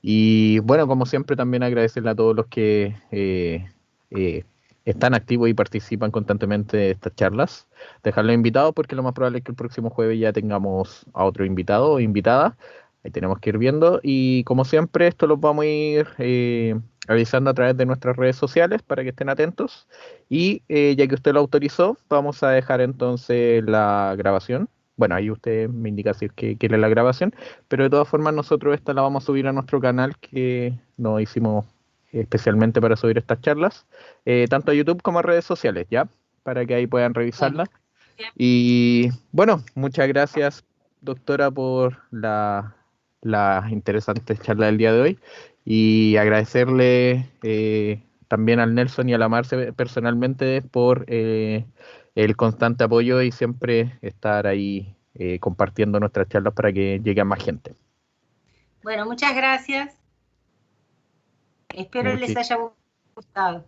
Y bueno, como siempre, también agradecerle a todos los que eh, están activos y participan constantemente de estas charlas. Dejarlos invitados porque lo más probable es que el próximo jueves ya tengamos a otro invitado o invitada. Ahí tenemos que ir viendo. Y como siempre, esto lo vamos a ir avisando a través de nuestras redes sociales para que estén atentos. Y ya que usted lo autorizó, vamos a dejar entonces la grabación. Bueno, ahí usted me indica si es que quiere la grabación, pero de todas formas nosotros esta la vamos a subir a nuestro canal que nos hicimos especialmente para subir estas charlas, tanto a YouTube como a redes sociales, ¿ya? Para que ahí puedan Bueno, revisarla. Y bueno, muchas gracias, doctora, por la interesante charla del día de hoy, y agradecerle también al Nelson y a la Marce personalmente por el constante apoyo y siempre estar ahí compartiendo nuestras charlas para que llegue a más gente. Bueno, muchas gracias. Espero les haya gustado.